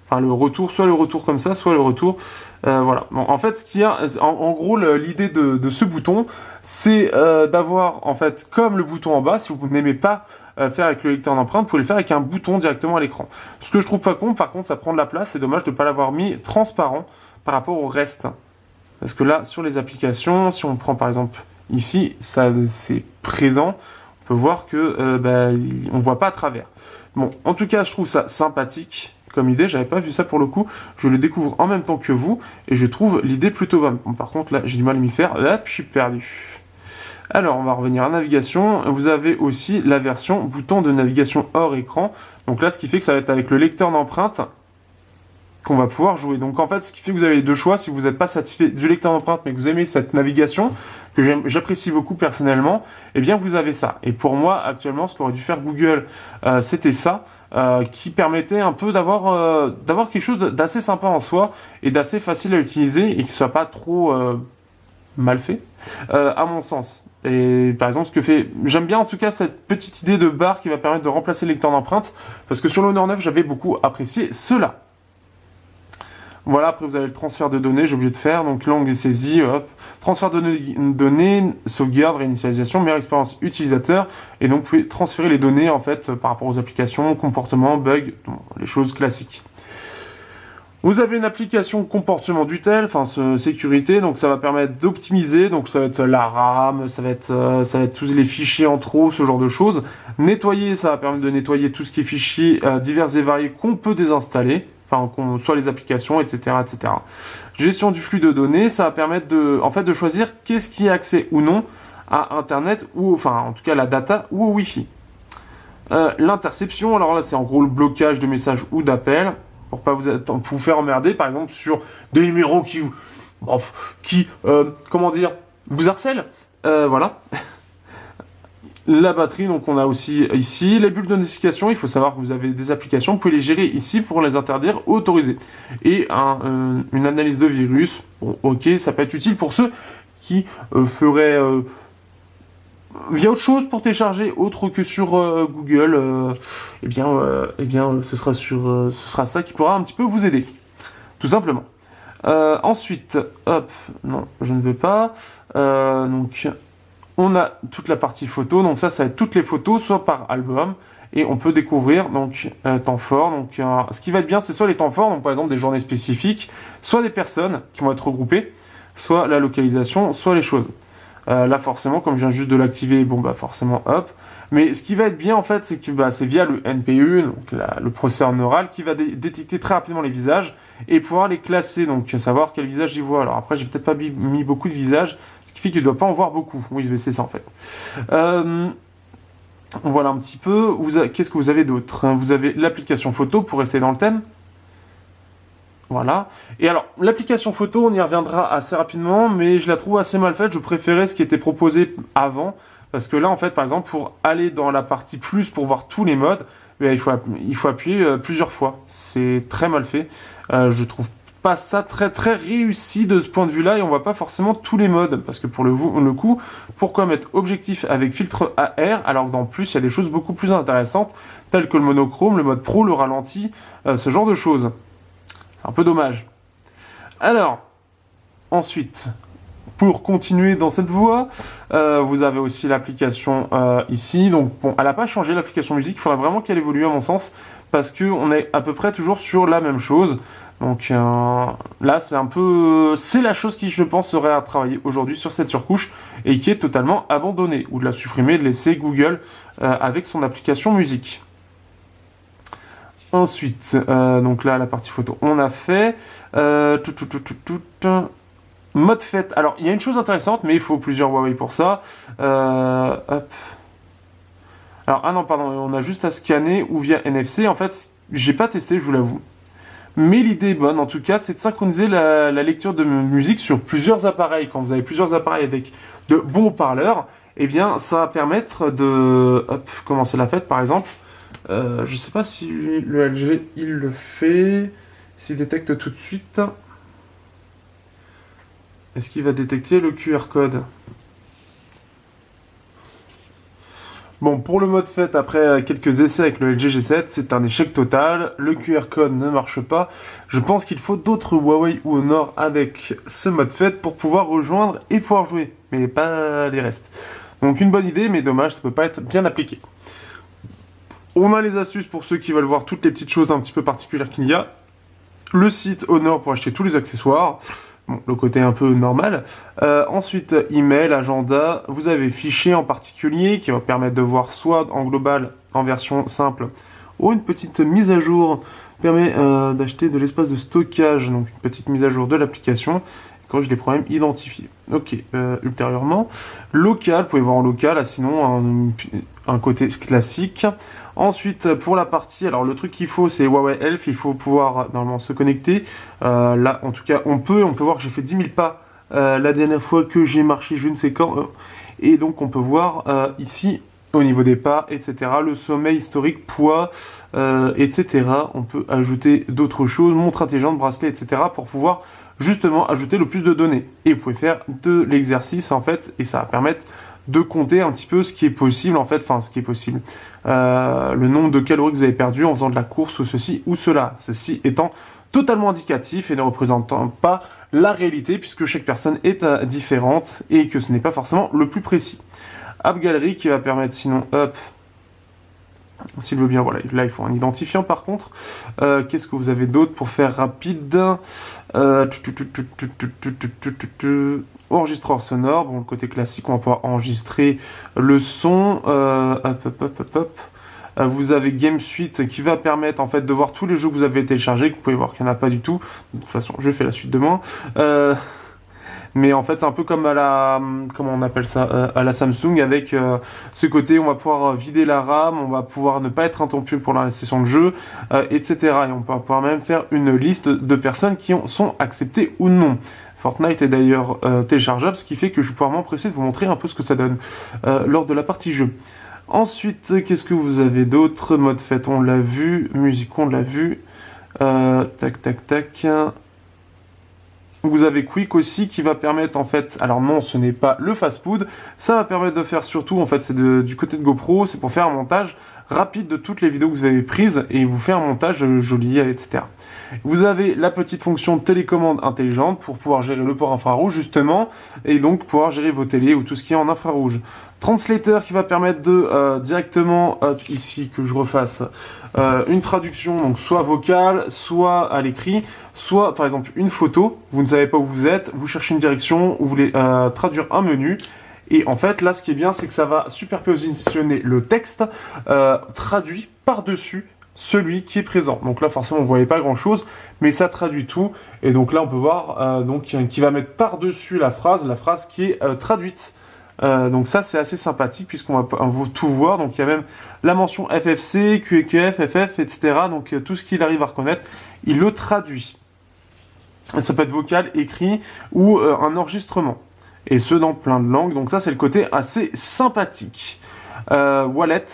Speaker 1: Enfin, le retour, soit le retour comme ça, soit le retour, voilà. Bon, en fait, ce qu'il y a, en gros, l'idée de ce bouton, c'est d'avoir, en fait, comme le bouton en bas, si vous n'aimez pas faire avec le lecteur d'empreinte, vous pouvez le faire avec un bouton directement à l'écran. Ce que je trouve pas con, par contre, ça prend de la place, c'est dommage de ne pas l'avoir mis transparent par rapport au reste. Parce que là, sur les applications, si on prend par exemple ici, ça c'est présent, on peut voir que on voit pas à travers. Bon, en tout cas, je trouve ça sympathique comme idée, j'avais pas vu ça pour le coup, je le découvre en même temps que vous, et je trouve l'idée plutôt bonne. Bon, par contre, là, j'ai du mal à m'y faire, là, je suis perdu. Alors, on va revenir à navigation, vous avez aussi la version bouton de navigation hors écran, donc là, ce qui fait que ça va être avec le lecteur d'empreinte qu'on va pouvoir jouer. Donc en fait, ce qui fait que vous avez les deux choix, si vous n'êtes pas satisfait du lecteur d'empreinte, mais que vous aimez cette navigation, que j'apprécie beaucoup personnellement, eh bien vous avez ça. Et pour moi, actuellement, ce qu'aurait dû faire Google, c'était ça, qui permettait un peu d'avoir quelque chose d'assez sympa en soi, et d'assez facile à utiliser, et qui ne soit pas trop mal fait, à mon sens. Et par exemple, j'aime bien en tout cas cette petite idée de barre qui va permettre de remplacer le lecteur d'empreinte, parce que sur l'Honor 9, j'avais beaucoup apprécié cela. Voilà, après vous avez le transfert de données, j'ai oublié de faire, donc langue et saisie, hop. Transfert de données, sauvegarde, réinitialisation, meilleure expérience utilisateur, et donc vous pouvez transférer les données en fait par rapport aux applications, comportements, bugs, les choses classiques. Vous avez une application comportement du tel, enfin sécurité, donc ça va permettre d'optimiser, donc ça va être la RAM, ça va être tous les fichiers en trop, ce genre de choses. Nettoyer, ça va permettre de nettoyer tout ce qui est fichiers divers et variés qu'on peut désinstaller. Enfin, soit les applications, etc., etc. Gestion du flux de données, ça va permettre de choisir qu'est-ce qui est accès ou non à Internet, ou enfin, en tout cas, la data ou au Wi-Fi. L'interception, alors là, c'est en gros le blocage de messages ou d'appels, pour pas vous faire emmerder, par exemple, sur des numéros qui vous harcèlent. Voilà. La batterie, donc on a aussi ici les bulles de notification. Il faut savoir que vous avez des applications, vous pouvez les gérer ici pour les interdire ou autoriser. Et une analyse de virus, bon, ok, ça peut être utile pour ceux qui feraient via autre chose pour télécharger autre que sur Google. Ce sera ça qui pourra un petit peu vous aider, tout simplement. Ensuite, hop, non, je ne veux pas. Donc, on a toute la partie photo. Donc ça va être toutes les photos, soit par album. Et on peut découvrir donc temps forts. Donc, ce qui va être bien, c'est soit les temps forts, donc par exemple des journées spécifiques, soit des personnes qui vont être regroupées, soit la localisation, soit les choses. Là, forcément, comme je viens juste de l'activer, bon bah forcément, hop. Mais ce qui va être bien en fait, c'est que c'est via le NPU, donc le processeur neural, qui va détecter très rapidement les visages et pouvoir les classer, donc savoir quel visage il voit. Alors après, j'ai peut-être pas mis beaucoup de visages, ce qui fait qu'il ne doit pas en voir beaucoup. Oui, mais c'est ça en fait. Voilà un petit peu. Qu'est-ce que vous avez d'autre? Vous avez l'application photo pour rester dans le thème. Voilà. Et alors, l'application photo, on y reviendra assez rapidement, mais je la trouve assez mal faite. Je préférais ce qui était proposé avant. Parce que là, en fait, par exemple, pour aller dans la partie plus, pour voir tous les modes, il faut appuyer plusieurs fois. C'est très mal fait. Je trouve pas ça très très réussi de ce point de vue-là, et on voit pas forcément tous les modes. Parce que pour le coup, pourquoi mettre objectif avec filtre AR, alors que dans plus, il y a des choses beaucoup plus intéressantes, telles que le monochrome, le mode pro, le ralenti, ce genre de choses. C'est un peu dommage. Alors, ensuite, pour continuer dans cette voie, vous avez aussi l'application ici. Donc, bon, elle n'a pas changé l'application musique. Il faudra vraiment qu'elle évolue à mon sens, parce qu'on est à peu près toujours sur la même chose. Donc là, c'est la chose qui, je pense, serait à travailler aujourd'hui sur cette surcouche et qui est totalement abandonnée, ou de la supprimer, de laisser Google avec son application musique. Ensuite, donc là, la partie photo, on a fait. Mode fête. Alors, il y a une chose intéressante, mais il faut plusieurs Huawei pour ça. Hop. Alors, ah non, pardon, on a juste à scanner ou via NFC. En fait, j'ai pas testé, je vous l'avoue. Mais l'idée est bonne, en tout cas, c'est de synchroniser la lecture de musique sur plusieurs appareils. Quand vous avez plusieurs appareils avec de bons haut-parleurs, eh bien, ça va permettre de commencer la fête, par exemple. Je sais pas si le LG, il le fait, s'il détecte tout de suite. Est-ce qu'il va détecter le QR code? Bon, pour le mode fête, après quelques essais avec le LG G7, c'est un échec total. Le QR code ne marche pas. Je pense qu'il faut d'autres Huawei ou Honor avec ce mode fête pour pouvoir rejoindre et pouvoir jouer, mais pas les restes. Donc une bonne idée, mais dommage, ça peut pas être bien appliqué. On a les astuces pour ceux qui veulent voir toutes les petites choses un petit peu particulières qu'il y a. Le site Honor pour acheter tous les accessoires. Bon, le côté un peu normal. Ensuite, email, agenda. Vous avez fichier en particulier qui va permettre de voir soit en global, en version simple, ou une petite mise à jour permet d'acheter de l'espace de stockage, donc une petite mise à jour de l'application. Corrige les problèmes identifiés. Ok, ultérieurement. Local, vous pouvez voir en local, là, sinon un côté classique. Ensuite, pour la partie, alors le truc qu'il faut, c'est Huawei Health, il faut pouvoir normalement se connecter. Là, en tout cas, on peut voir que j'ai fait 10 000 pas la dernière fois que j'ai marché, je ne sais quand. Et donc, on peut voir ici, au niveau des pas, etc., le sommeil historique, poids, etc. On peut ajouter d'autres choses, montre intelligente, bracelet, etc., pour pouvoir justement ajouter le plus de données. Et vous pouvez faire de l'exercice, en fait, et ça va permettre de compter un petit peu ce qui est possible, en fait, enfin, ce qui est possible. Le nombre de calories que vous avez perdu en faisant de la course ou ceci ou cela. Ceci étant totalement indicatif et ne représentant pas la réalité, puisque chaque personne est différente et que ce n'est pas forcément le plus précis. App Gallery qui va permettre sinon, hop, s'il veut bien, voilà, là il faut un identifiant par contre. Qu'est-ce que vous avez d'autre pour faire rapide? Enregistreur sonore, bon le côté classique, on va pouvoir enregistrer le son. Vous avez Game Suite qui va permettre en fait de voir tous les jeux que vous avez téléchargés, que vous pouvez voir qu'il n'y en a pas du tout. De toute façon, je fais la suite demain. Mais en fait, c'est un peu comme à la, comment on appelle ça, à la Samsung, avec ce côté, on va pouvoir vider la RAM, on va pouvoir ne pas être interrompu pour la session de jeu, etc. Et on va pouvoir même faire une liste de personnes qui sont acceptées ou non. Fortnite est d'ailleurs téléchargeable, ce qui fait que je vais pouvoir m'empresser de vous montrer un peu ce que ça donne lors de la partie jeu. Ensuite, qu'est-ce que vous avez d'autre? Mode fête, on l'a vu. Musique, on l'a vu. Tac, tac, tac. Vous avez Quick aussi qui va permettre en fait, alors non ce n'est pas le fast food, ça va permettre de faire surtout, en fait c'est du côté de GoPro, c'est pour faire un montage rapide de toutes les vidéos que vous avez prises et vous fait un montage joli, etc. Vous avez la petite fonction de télécommande intelligente pour pouvoir gérer le port infrarouge justement et donc pouvoir gérer vos télés ou tout ce qui est en infrarouge. Translator qui va permettre de directement, hop, ici que je refasse, une traduction donc soit vocale, soit à l'écrit, soit par exemple une photo, vous ne savez pas où vous êtes, vous cherchez une direction, vous voulez traduire un menu. Et en fait, là, ce qui est bien, c'est que ça va superpositionner le texte traduit par-dessus celui qui est présent. Donc là, forcément, vous ne voyez pas grand-chose, mais ça traduit tout. Et donc là, on peut voir donc, qui va mettre par-dessus la phrase qui est traduite. Donc ça, c'est assez sympathique, puisqu'on va tout voir. Donc il y a même la mention FFC, QEQF, FF, etc. Donc tout ce qu'il arrive à reconnaître, il le traduit. Ça peut être vocal, écrit ou un enregistrement. Et ce, dans plein de langues. Donc ça, c'est le côté assez sympathique. Wallet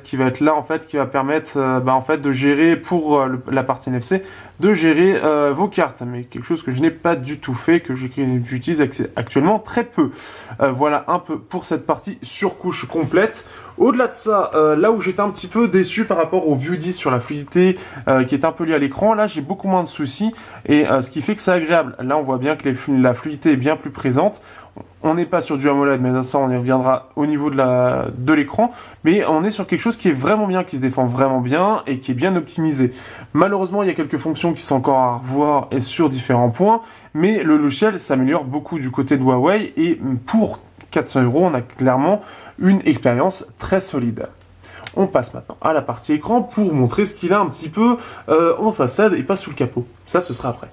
Speaker 1: qui va être là en fait, qui va permettre en fait de gérer pour la partie NFC, de gérer vos cartes, mais quelque chose que je n'ai pas du tout fait, que j'utilise actuellement très peu. Voilà un peu pour cette partie surcouche complète. Au-delà de ça, là où j'étais un petit peu déçu par rapport au View 10 sur la fluidité qui est un peu liée à l'écran, là j'ai beaucoup moins de soucis et ce qui fait que c'est agréable. Là on voit bien que la fluidité est bien plus présente. On n'est pas sur du AMOLED, mais ça on y reviendra au niveau de l'écran, mais on est sur quelque chose qui est vraiment bien, qui se défend vraiment bien et qui est bien optimisé. Malheureusement, il y a quelques fonctions qui sont encore à revoir et sur différents points, mais le logiciel s'améliore beaucoup du côté de Huawei et pour 400 €, on a clairement une expérience très solide. On passe maintenant à la partie écran pour montrer ce qu'il a un petit peu en façade et pas sous le capot. Ça, ce sera après.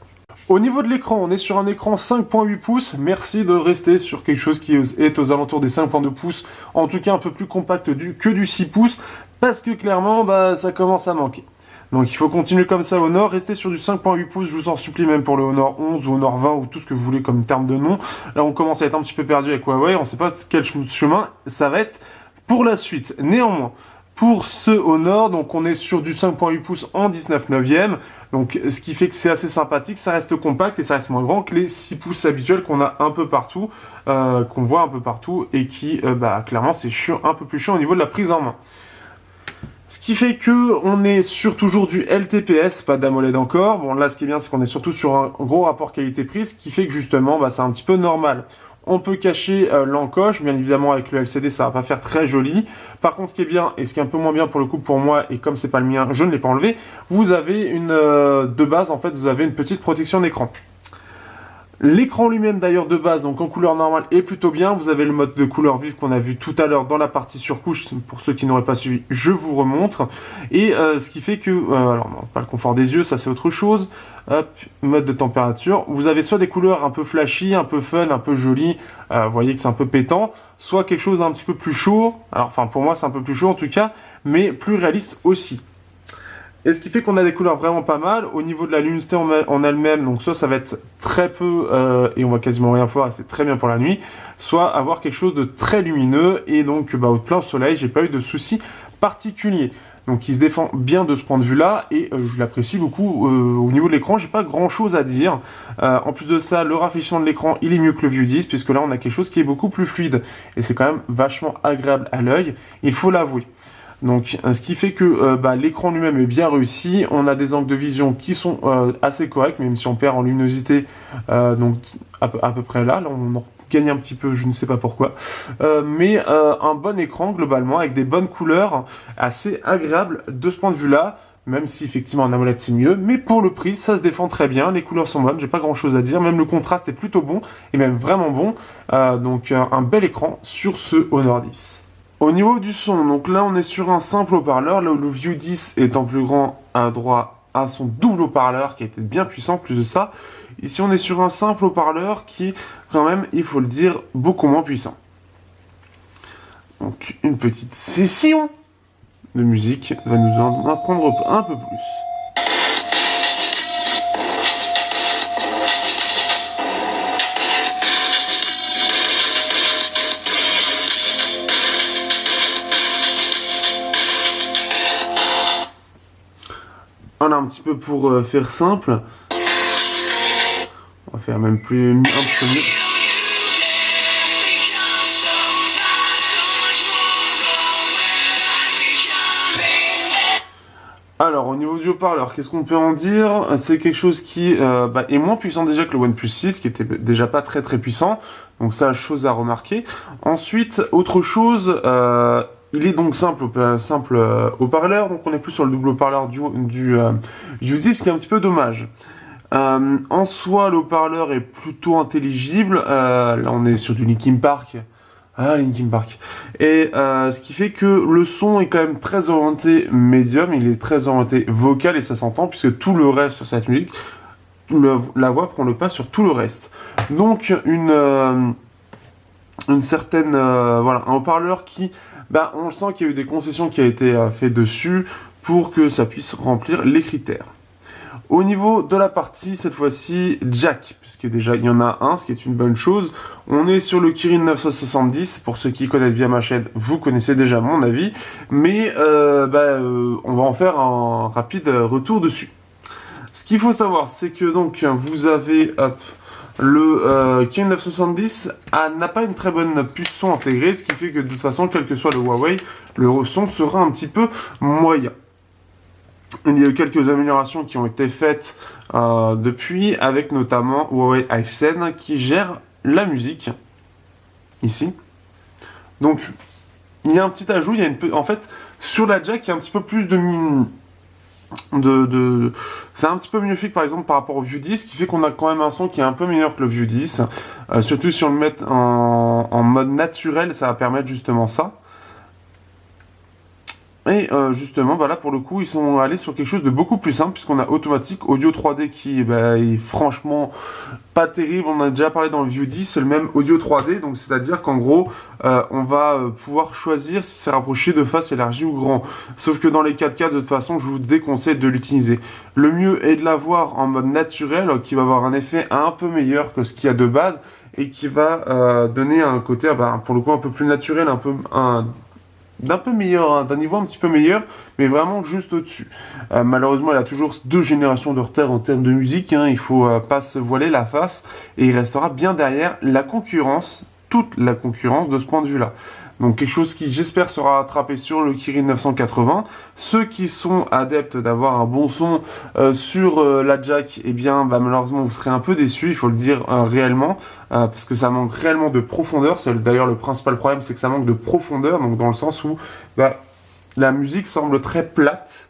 Speaker 1: Au niveau de l'écran, on est sur un écran 5.8 pouces. Merci de rester sur quelque chose qui est aux alentours des 5.2 pouces. En tout cas, un peu plus compact que du 6 pouces. Parce que clairement, ça commence à manquer. Donc il faut continuer comme ça au Honor. Restez sur du 5.8 pouces. Je vous en supplie, même pour le Honor 11 ou Honor 20 ou tout ce que vous voulez comme terme de nom. Là, on commence à être un petit peu perdu avec Huawei. On ne sait pas quel chemin ça va être pour la suite. Néanmoins, pour ce Honor, donc on est sur du 5.8 pouces en 19/9. Donc ce qui fait que c'est assez sympathique, ça reste compact et ça reste moins grand que les 6 pouces habituels qu'on a un peu partout, qu'on voit un peu partout et qui, clairement, c'est un peu plus chiant au niveau de la prise en main. Ce qui fait que on est sur toujours du LTPS, pas d'AMOLED encore. Bon là, ce qui est bien, c'est qu'on est surtout sur un gros rapport qualité-prix, ce qui fait que justement, c'est un petit peu normal. On peut cacher l'encoche, bien évidemment avec le LCD ça va pas faire très joli. Par contre ce qui est bien, et ce qui est un peu moins bien pour le coup pour moi, et comme c'est pas le mien, je ne l'ai pas enlevé, vous avez de base en fait, vous avez une petite protection d'écran. L'écran lui-même d'ailleurs de base, donc en couleur normale, est plutôt bien. Vous avez le mode de couleur vive qu'on a vu tout à l'heure dans la partie surcouche. Pour ceux qui n'auraient pas suivi, je vous remontre. Et ce qui fait que, alors non, pas le confort des yeux, ça c'est autre chose. Hop, mode de température. Vous avez soit des couleurs un peu flashy, un peu fun, un peu joli. Vous voyez que c'est un peu pétant. Soit quelque chose d'un petit peu plus chaud. Alors enfin pour moi c'est un peu plus chaud en tout cas, mais plus réaliste aussi. Et ce qui fait qu'on a des couleurs vraiment pas mal. Au niveau de la luminosité en elle-même, donc soit ça va être très peu et on va quasiment rien voir et c'est très bien pour la nuit, soit avoir quelque chose de très lumineux et donc au plein soleil, j'ai pas eu de soucis particuliers. Donc il se défend bien de ce point de vue-là et je l'apprécie beaucoup. Au niveau de l'écran, j'ai pas grand-chose à dire. En plus de ça, le rafraîchissement de l'écran, il est mieux que le View 10 puisque là on a quelque chose qui est beaucoup plus fluide et c'est quand même vachement agréable à l'œil, il faut l'avouer. Donc, ce qui fait que l'écran lui-même est bien réussi. On a des angles de vision qui sont assez corrects, même si on perd en luminosité, donc à peu près là. Là, on en gagne un petit peu, je ne sais pas pourquoi. Mais un bon écran, globalement, avec des bonnes couleurs, assez agréable de ce point de vue-là. Même si, effectivement, un AMOLED, c'est mieux. Mais pour le prix, ça se défend très bien. Les couleurs sont bonnes, j'ai pas grand-chose à dire. Même le contraste est plutôt bon, et même vraiment bon. Donc, un bel écran sur ce Honor 10. Au niveau du son, donc là on est sur un simple haut-parleur, là où le View 10 étant plus grand a droit à son double haut-parleur qui était bien puissant, plus de ça. Ici on est sur un simple haut-parleur qui est quand même, il faut le dire, beaucoup moins puissant. Donc une petite session de musique va nous en apprendre un peu plus. Voilà un petit peu pour faire simple. On va faire même plus un petit peu mieux. au niveau du haut-parleur, qu'est-ce qu'on peut en dire? C'est quelque chose qui est moins puissant déjà que le OnePlus 6, qui était déjà pas très très puissant. Donc ça, chose à remarquer. Ensuite, autre chose, il est donc simple haut-parleur, donc on est plus sur le double haut-parleur du 10, ce qui est un petit peu dommage. En soi, le haut-parleur est plutôt intelligible. Là, on est sur du Linkin Park. Ah, Linkin Park. Et ce qui fait que le son est quand même très orienté médium, il est très orienté vocal et ça s'entend puisque tout le reste sur cette musique, la voix prend le pas sur tout le reste. Donc une certaine voilà, un haut-parleur qui, on sent qu'il y a eu des concessions qui a été fait dessus pour que ça puisse remplir les critères. Au niveau de la partie, cette fois-ci, jack, puisque déjà il y en a un, ce qui est une bonne chose. On est sur le Kirin 970, pour ceux qui connaissent bien ma chaîne, vous connaissez déjà mon avis, mais on va en faire un rapide retour dessus. Ce qu'il faut savoir, c'est que donc vous avez le Kirin 970 n'a pas une très bonne puce son intégrée, ce qui fait que de toute façon, quel que soit le Huawei, le son sera un petit peu moyen. Il y a eu quelques améliorations qui ont été faites depuis, avec notamment Huawei Hisense qui gère la musique, ici. Donc, il y a un petit ajout, en fait, sur la jack, il y a un petit peu plus c'est un petit peu mieux fait que par exemple par rapport au View 10, ce qui fait qu'on a quand même un son qui est un peu meilleur que le View 10. Surtout si on le met en mode naturel, ça va permettre justement ça. Et justement, là pour le coup, ils sont allés sur quelque chose de beaucoup plus simple, puisqu'on a automatique, audio 3D qui est franchement pas terrible. On a déjà parlé dans le View 10, c'est le même audio 3D, donc c'est-à-dire qu'en gros, on va pouvoir choisir si c'est rapproché, de face, élargi ou grand. Sauf que dans les 4K, de toute façon, je vous déconseille de l'utiliser. Le mieux est de l'avoir en mode naturel, qui va avoir un effet un peu meilleur que ce qu'il y a de base, et qui va donner un côté, pour le coup, un peu plus naturel, d'un peu meilleur, d'un niveau un petit peu meilleur, mais vraiment juste au-dessus. Malheureusement, il a toujours 2 générations de retard en termes de musique, il faut pas se voiler la face, et il restera bien derrière la concurrence, toute la concurrence de ce point de vue-là. Donc quelque chose qui, j'espère, sera rattrapé sur le Kirin 980. Ceux qui sont adeptes d'avoir un bon son sur la jack, malheureusement, vous serez un peu déçus, il faut le dire réellement, parce que ça manque réellement de profondeur. C'est d'ailleurs le principal problème, c'est que ça manque de profondeur, donc dans le sens où la musique semble très plate,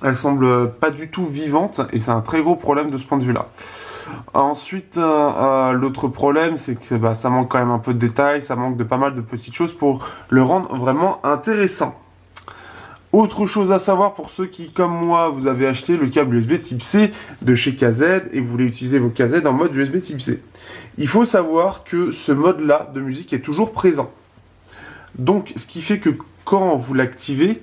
Speaker 1: elle semble pas du tout vivante, et c'est un très gros problème de ce point de vue-là. Ensuite, l'autre problème, c'est que ça manque quand même un peu de détails, ça manque de pas mal de petites choses pour le rendre vraiment intéressant. Autre chose à savoir pour ceux qui, comme moi, vous avez acheté le câble USB Type C de chez KZ et vous voulez utiliser vos KZ en mode USB Type C. Il faut savoir que ce mode-là de musique est toujours présent. Donc, ce qui fait que quand vous l'activez,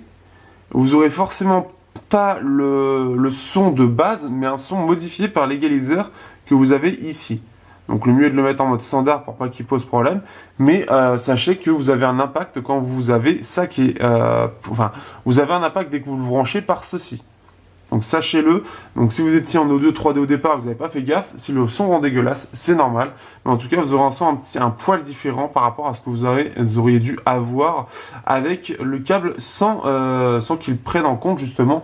Speaker 1: vous aurez forcément pas le son de base, mais un son modifié par l'égaliseur que vous avez ici. Donc le mieux est de le mettre en mode standard pour pas qu'il pose problème, mais sachez que vous avez un impact quand vous avez ça qui est... vous avez un impact dès que vous le branchez par ceci. Donc sachez-le. Donc si vous étiez en audio 3D au départ, vous n'avez pas fait gaffe, si le son rend dégueulasse, c'est normal. Mais en tout cas, vous aurez un son un poil différent par rapport à ce que vous auriez dû avoir avec le câble sans qu'il prenne en compte justement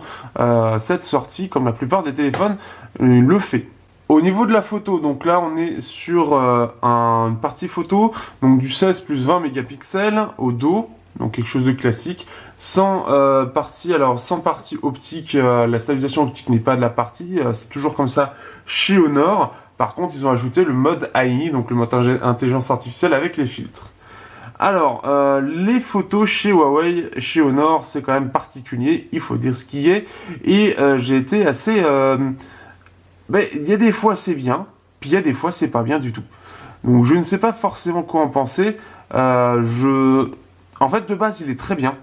Speaker 1: cette sortie, comme la plupart des téléphones le fait. Au niveau de la photo, donc là on est sur une partie photo, donc du 16 plus 20 mégapixels au dos, donc quelque chose de classique, sans partie optique, la stabilisation optique n'est pas de la partie, c'est toujours comme ça chez Honor. Par contre, ils ont ajouté le mode AI, donc le mode intelligence artificielle avec les filtres. Alors, les photos chez Huawei, chez Honor, c'est quand même particulier, il faut dire ce qui est, et j'ai été assez... il y a des fois c'est bien, puis il y a des fois c'est pas bien du tout. Donc je ne sais pas forcément quoi en penser. En fait, de base, il est très bien.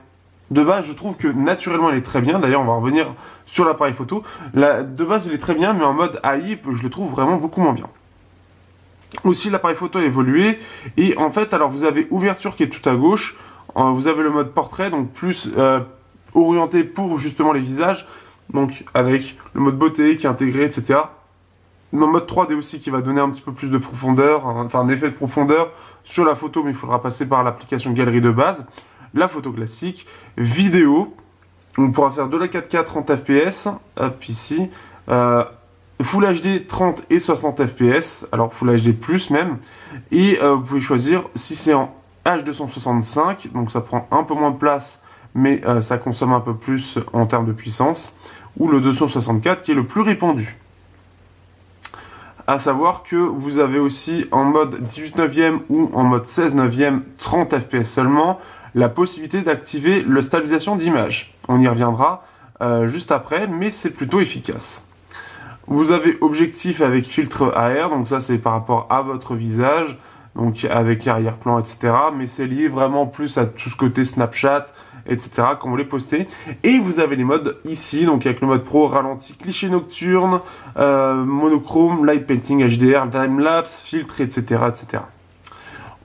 Speaker 1: De base, je trouve que naturellement, il est très bien. D'ailleurs, on va revenir sur l'appareil photo. De base, il est très bien, mais en mode AI, je le trouve vraiment beaucoup moins bien. Aussi, l'appareil photo a évolué. Et en fait, alors vous avez ouverture qui est tout à gauche. Vous avez le mode portrait, donc plus orienté pour justement les visages. Donc avec le mode beauté qui est intégré, etc. Le mode 3D aussi qui va donner un petit peu plus de profondeur, enfin un effet de profondeur sur la photo, mais il faudra passer par l'application galerie de base. La photo classique, vidéo, On pourra faire de la 4K 30 fps, hop ici, Full HD 30 et 60 fps, alors Full HD plus même, et vous pouvez choisir si c'est en H265, donc ça prend un peu moins de place, mais ça consomme un peu plus en termes de puissance, ou le 264 qui est le plus répandu. À savoir que vous avez aussi en mode 18 neuvième ou en mode 16 neuvième 30 fps seulement, la possibilité d'activer la stabilisation d'image. On y reviendra juste après, mais c'est plutôt efficace. Vous avez objectif avec filtre AR, donc ça c'est par rapport à votre visage, donc avec arrière-plan, etc. Mais c'est lié vraiment plus à tout ce côté Snapchat, etc. quand vous les postez. Et vous avez les modes ici, donc avec le mode pro, ralenti, cliché nocturne, monochrome, light painting, HDR, time-lapse, filtre, etc., etc.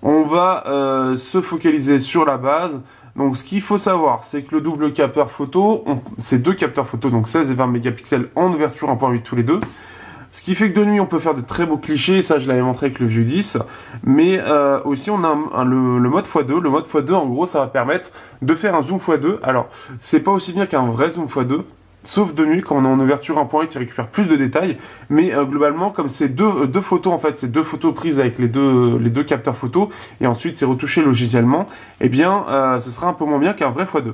Speaker 1: On va se focaliser sur la base. Donc ce qu'il faut savoir, c'est que le double capteur photo, c'est deux capteurs photo, donc 16 et 20 mégapixels en ouverture 1.8 tous les deux. Ce qui fait que de nuit, on peut faire de très beaux clichés, ça je l'avais montré avec le View 10. Mais aussi, on a le mode x2. Le mode x2, en gros, ça va permettre de faire un zoom x2. Alors, c'est pas aussi bien qu'un vrai zoom x2. Sauf de nuit, quand on est en ouverture 1.8, il récupère plus de détails. Mais globalement, comme c'est deux photos, en fait, c'est deux photos prises avec les deux capteurs photos, et ensuite c'est retouché logiciellement, eh bien, ce sera un peu moins bien qu'un vrai x2.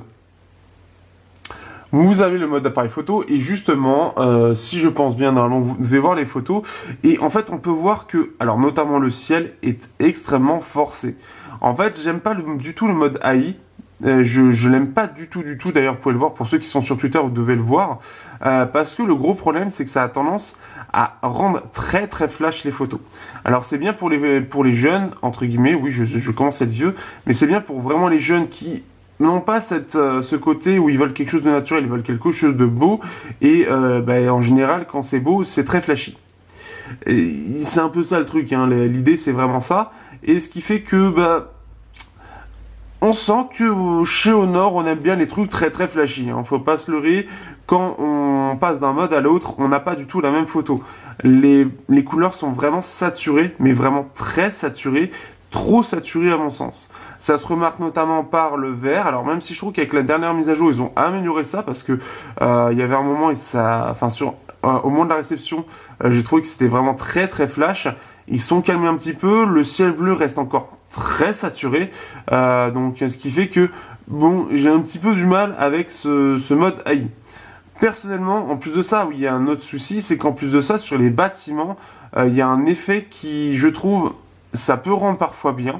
Speaker 1: Vous avez le mode appareil photo, et justement, si je pense bien, normalement, vous devez voir les photos, et en fait, on peut voir que, alors notamment le ciel est extrêmement forcé. En fait, j'aime pas du tout le mode AI. Je l'aime pas du tout, d'ailleurs vous pouvez le voir, pour ceux qui sont sur Twitter vous devez le voir, parce que le gros problème c'est que ça a tendance à rendre très flash les photos. Alors c'est bien pour les jeunes, entre guillemets, oui je commence à être vieux, mais c'est bien pour vraiment les jeunes qui n'ont pas ce côté où ils veulent quelque chose de naturel, ils veulent quelque chose de beau, et en général quand c'est beau c'est très flashy. C'est un peu ça le truc, hein, l'idée c'est vraiment ça, et ce qui fait que on sent que chez Honor, on aime bien les trucs très flashy. Hein. Faut pas se leurrer. Quand on passe d'un mode à l'autre, on n'a pas du tout la même photo. Les couleurs sont vraiment saturées, mais vraiment très saturées. Trop saturées à mon sens. Ça se remarque notamment par le vert. Alors même si je trouve qu'avec la dernière mise à jour, ils ont amélioré ça parce que il y avait un moment, au moment de la réception, j'ai trouvé que c'était vraiment très flash. Ils sont calmés un petit peu. Le ciel bleu reste encore très saturé, donc ce qui fait que bon, j'ai un petit peu du mal avec ce mode AI. Personnellement, en plus de ça, oui, il y a un autre souci, c'est qu'en plus de ça, sur les bâtiments, il y a un effet qui, je trouve, ça peut rendre parfois bien,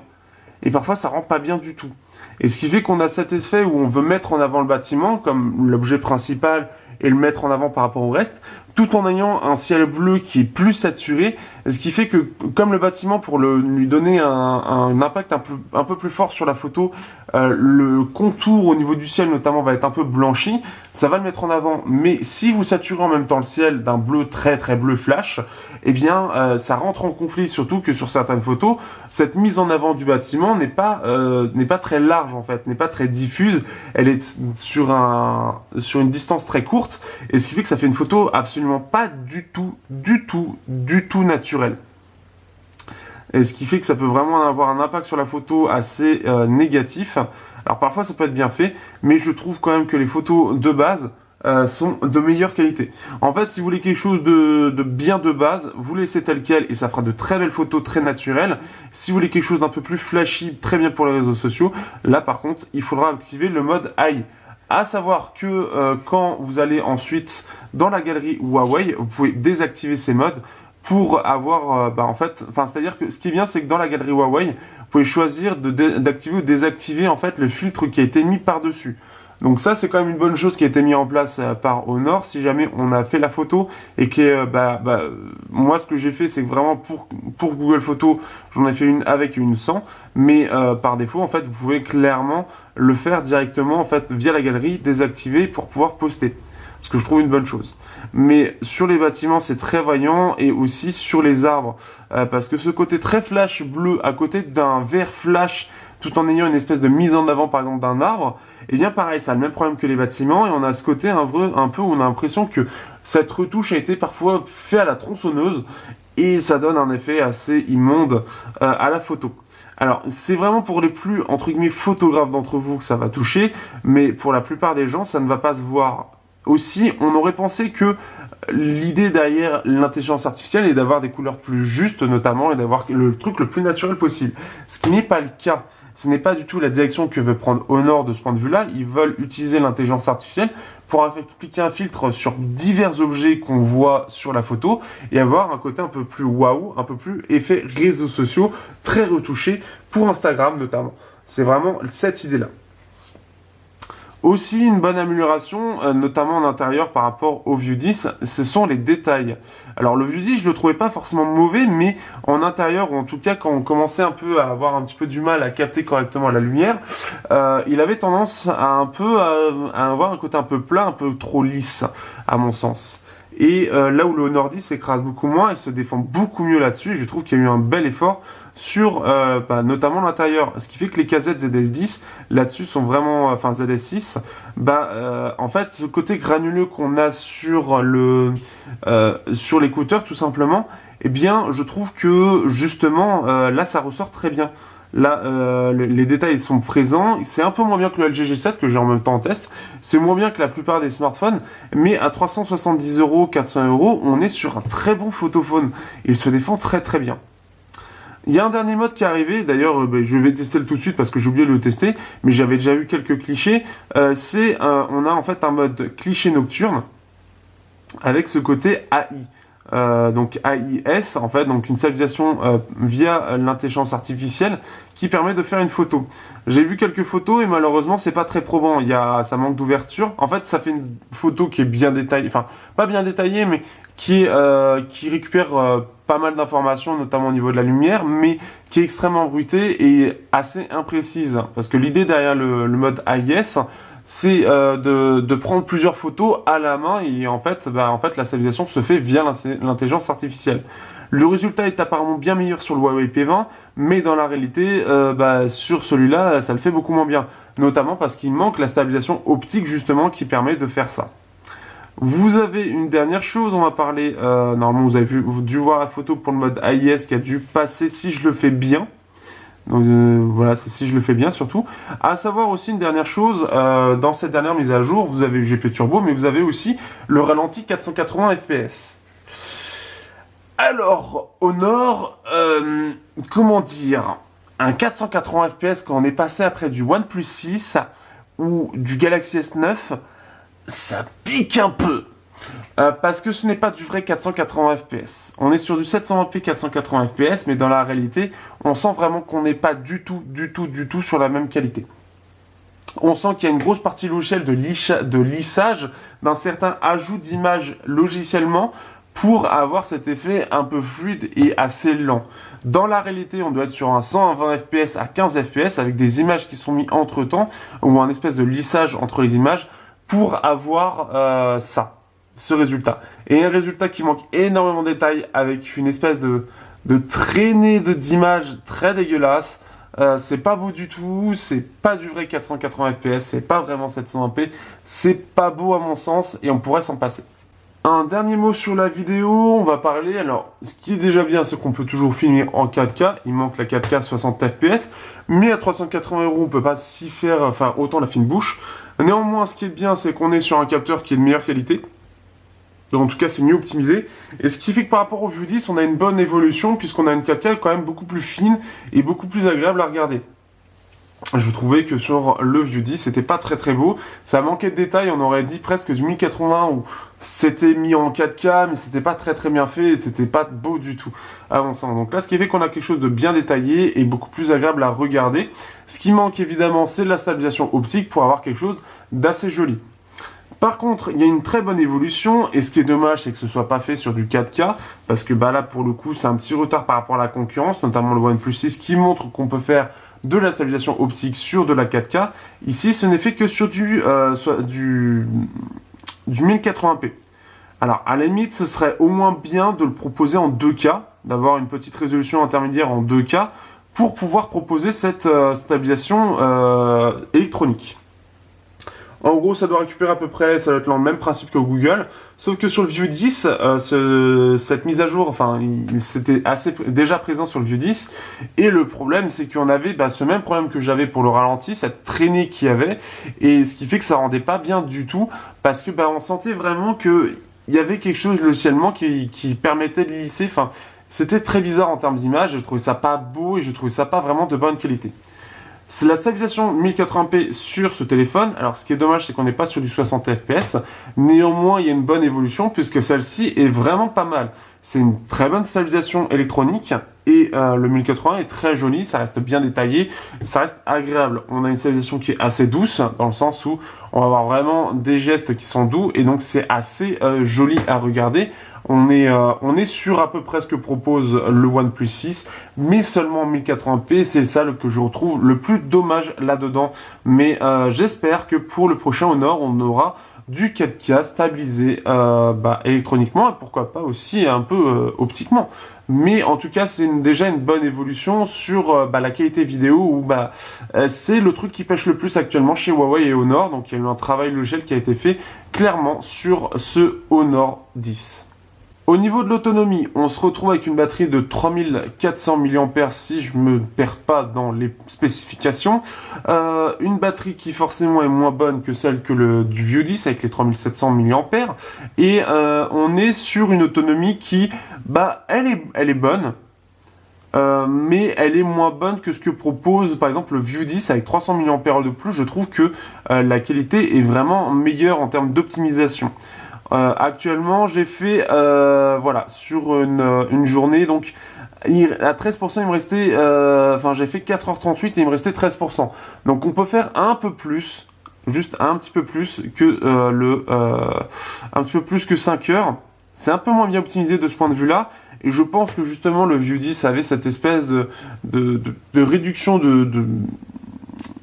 Speaker 1: et parfois ça rend pas bien du tout. Et ce qui fait qu'on a cet effet où on veut mettre en avant le bâtiment, comme l'objet principal, et le mettre en avant par rapport au reste, tout en ayant un ciel bleu qui est plus saturé, ce qui fait que, comme le bâtiment, pour lui donner un impact un peu plus fort sur la photo, le contour au niveau du ciel notamment va être un peu blanchi, ça va le mettre en avant. Mais si vous saturez en même temps le ciel d'un bleu très bleu flash, eh bien ça rentre en conflit, surtout que sur certaines photos, cette mise en avant du bâtiment n'est pas très large en fait, n'est pas très diffuse, elle est sur une distance très courte, et ce qui fait que ça fait une photo absolument pas du tout naturelle. Et ce qui fait que ça peut vraiment avoir un impact sur la photo assez négatif. Alors parfois ça peut être bien fait, mais je trouve quand même que les photos de base sont de meilleure qualité. En fait, si vous voulez quelque chose de bien de base, vous laissez tel quel et ça fera de très belles photos très naturelles. Si vous voulez quelque chose d'un peu plus flashy, très bien pour les réseaux sociaux, là par contre, il faudra activer le mode AI. À savoir que quand vous allez ensuite dans la galerie Huawei, vous pouvez désactiver ces modes pour avoir, c'est-à-dire que ce qui est bien, c'est que dans la galerie Huawei, vous pouvez choisir d'activer ou désactiver en fait le filtre qui a été mis par-dessus. Donc ça, c'est quand même une bonne chose qui a été mise en place par Honor. Si jamais on a fait la photo et que, moi, ce que j'ai fait, c'est que vraiment pour Google Photos, j'en ai fait une avec et une sans. Mais par défaut, en fait, vous pouvez clairement le faire directement, en fait, via la galerie, désactiver pour pouvoir poster. Ce que je trouve une bonne chose. Mais sur les bâtiments, c'est très voyant, et aussi sur les arbres. Parce que ce côté très flash bleu à côté d'un vert flash, tout en ayant une espèce de mise en avant par exemple d'un arbre, et bien pareil, ça a le même problème que les bâtiments, et on a ce côté un peu où on a l'impression que cette retouche a été parfois faite à la tronçonneuse, et ça donne un effet assez immonde à la photo. Alors, c'est vraiment pour les plus, entre guillemets, photographes d'entre vous que ça va toucher, mais pour la plupart des gens, ça ne va pas se voir. Aussi, on aurait pensé que l'idée derrière l'intelligence artificielle est d'avoir des couleurs plus justes, notamment, et d'avoir le truc le plus naturel possible. Ce qui n'est pas le cas. Ce n'est pas du tout la direction que veut prendre Honor de ce point de vue-là. Ils veulent utiliser l'intelligence artificielle pour appliquer un filtre sur divers objets qu'on voit sur la photo et avoir un côté un peu plus waouh, un peu plus effet réseaux sociaux, très retouché pour Instagram notamment. C'est vraiment cette idée-là. Aussi une bonne amélioration, notamment en intérieur par rapport au View 10, ce sont les détails. Alors le View 10, je le trouvais pas forcément mauvais, mais en intérieur, ou en tout cas quand on commençait un peu à avoir un petit peu du mal à capter correctement la lumière, il avait tendance à avoir un côté un peu plat, un peu trop lisse, à mon sens. Et là où le Honor 10 s'écrase beaucoup moins, il se défend beaucoup mieux là-dessus, et je trouve qu'il y a eu un bel effort sur notamment l'intérieur, ce qui fait que les casettes ZS10 là-dessus sont vraiment, enfin ZS6, en fait ce côté granuleux qu'on a sur l'écouteur tout simplement, eh bien je trouve que justement là ça ressort très bien. Là, les détails sont présents. C'est un peu moins bien que le LG G7 que j'ai en même temps en test. C'est moins bien que la plupart des smartphones. Mais à 370 €, 400 €, on est sur un très bon photophone. Il se défend très très bien. Il y a un dernier mode qui est arrivé, d'ailleurs je vais tester le tout de suite parce que j'ai oublié de le tester, mais j'avais déjà eu quelques clichés. On a en fait un mode cliché nocturne avec ce côté AI. Donc AIS, en fait, donc une stabilisation via l'intelligence artificielle qui permet de faire une photo. J'ai vu quelques photos et malheureusement c'est pas très probant, ça manque d'ouverture. En fait ça fait une photo qui est bien détaillée, enfin pas bien détaillée mais qui récupère pas mal d'informations, notamment au niveau de la lumière, mais qui est extrêmement bruitée et assez imprécise. Parce que l'idée derrière le mode AIS, c'est de prendre plusieurs photos à la main et en fait la stabilisation se fait via l'intelligence artificielle. Le résultat est apparemment bien meilleur sur le Huawei P20, mais dans la réalité, sur celui-là, ça le fait beaucoup moins bien. Notamment parce qu'il manque la stabilisation optique justement qui permet de faire ça. Vous avez une dernière chose, on va parler, normalement vous avez dû voir la photo pour le mode AIS qui a dû passer si je le fais bien. Donc voilà, c'est si je le fais bien surtout. À savoir aussi une dernière chose, dans cette dernière mise à jour, vous avez le GP Turbo, mais vous avez aussi le ralenti 480 fps. Alors, Honor, comment dire, un 480 fps quand on est passé après du OnePlus 6 ou du Galaxy S9, ça pique un peu. Parce que ce n'est pas du vrai 480 fps. On est sur du 720p 480 fps, mais dans la réalité, on sent vraiment qu'on n'est pas du tout sur la même qualité. On sent qu'il y a une grosse partie logicielle de lissage, d'un certain ajout d'image logiciellement, pour avoir cet effet un peu fluide et assez lent. Dans la réalité, on doit être sur un 120 fps à 15 fps, avec des images qui sont mises entre temps, ou un espèce de lissage entre les images, pour avoir ce résultat. Et un résultat qui manque énormément de détails, avec une espèce de traînée d'images très dégueulasse. C'est pas beau du tout, c'est pas du vrai 480 fps, c'est pas vraiment 720p, c'est pas beau à mon sens, et on pourrait s'en passer. Un dernier mot sur la vidéo, on va parler, alors ce qui est déjà bien c'est qu'on peut toujours filmer en 4K, il manque la 4K 60 fps, mais à 380 € on peut pas s'y faire, enfin autant la fine bouche. Néanmoins ce qui est bien c'est qu'on est sur un capteur qui est de meilleure qualité, donc en tout cas c'est mieux optimisé, et ce qui fait que par rapport au View 10 on a une bonne évolution puisqu'on a une 4K quand même beaucoup plus fine et beaucoup plus agréable à regarder. Je trouvais que sur le View 10 c'était pas très beau, ça manquait de détails, on aurait dit presque du 1080 où c'était mis en 4K mais c'était pas très bien fait et c'était pas beau du tout à mon sens. Donc là ce qui fait qu'on a quelque chose de bien détaillé et beaucoup plus agréable à regarder. Ce qui manque évidemment c'est de la stabilisation optique pour avoir quelque chose d'assez joli. Par contre, il y a une très bonne évolution, et ce qui est dommage, c'est que ce soit pas fait sur du 4K, parce que là, pour le coup, c'est un petit retard par rapport à la concurrence, notamment le OnePlus 6, qui montre qu'on peut faire de la stabilisation optique sur de la 4K. Ici, ce n'est fait que sur du 1080p. Alors, à la limite, ce serait au moins bien de le proposer en 2K, d'avoir une petite résolution intermédiaire en 2K, pour pouvoir proposer cette stabilisation électronique. En gros, ça doit récupérer à peu près, ça doit être le même principe que Google, Sauf que sur le View 10, cette mise à jour, enfin, c'était assez déjà présent sur le View 10. Et le problème, c'est qu'on avait ce même problème que j'avais pour le ralenti, cette traînée qu'il y avait. Et ce qui fait que ça rendait pas bien du tout. Parce que on sentait vraiment que il y avait quelque chose logiciellement qui permettait de lisser. Enfin, c'était très bizarre en termes d'image. Je trouvais ça pas beau et je trouvais ça pas vraiment de bonne qualité. C'est la stabilisation 1080p sur ce téléphone. Alors, ce qui est dommage, c'est qu'on n'est pas sur du 60 fps. Néanmoins, il y a une bonne évolution puisque celle-ci est vraiment pas mal. C'est une très bonne stabilisation électronique et le 1080 est très joli, ça reste bien détaillé, ça reste agréable. On a une stabilisation qui est assez douce dans le sens où on va avoir vraiment des gestes qui sont doux et donc c'est assez joli à regarder. On est sur à peu près ce que propose le OnePlus 6, mais seulement 1080p, c'est ça que je retrouve le plus dommage là-dedans. Mais j'espère que pour le prochain Honor, on aura du 4K stabilisé électroniquement et pourquoi pas aussi un peu optiquement. Mais en tout cas, c'est déjà une bonne évolution sur la qualité vidéo où c'est le truc qui pêche le plus actuellement chez Huawei et Honor. Donc il y a eu un travail logiciel qui a été fait clairement sur ce Honor 10. Au niveau de l'autonomie, on se retrouve avec une batterie de 3400 mAh si je me perds pas dans les spécifications. Une batterie qui forcément est moins bonne que celle du View 10 avec les 3700 mAh. Et on est sur une autonomie qui, elle est bonne. Mais elle est moins bonne que ce que propose par exemple le View 10 avec 300 mAh de plus. Je trouve que la qualité est vraiment meilleure en termes d'optimisation. Actuellement, j'ai fait, sur une journée, donc à 13%, il me restait, j'ai fait 4h38 et il me restait 13%. Donc on peut faire un peu plus, juste un petit peu plus que un petit peu plus que 5 heures. C'est un peu moins bien optimisé de ce point de vue-là. Et je pense que justement le View 10 avait cette espèce de réduction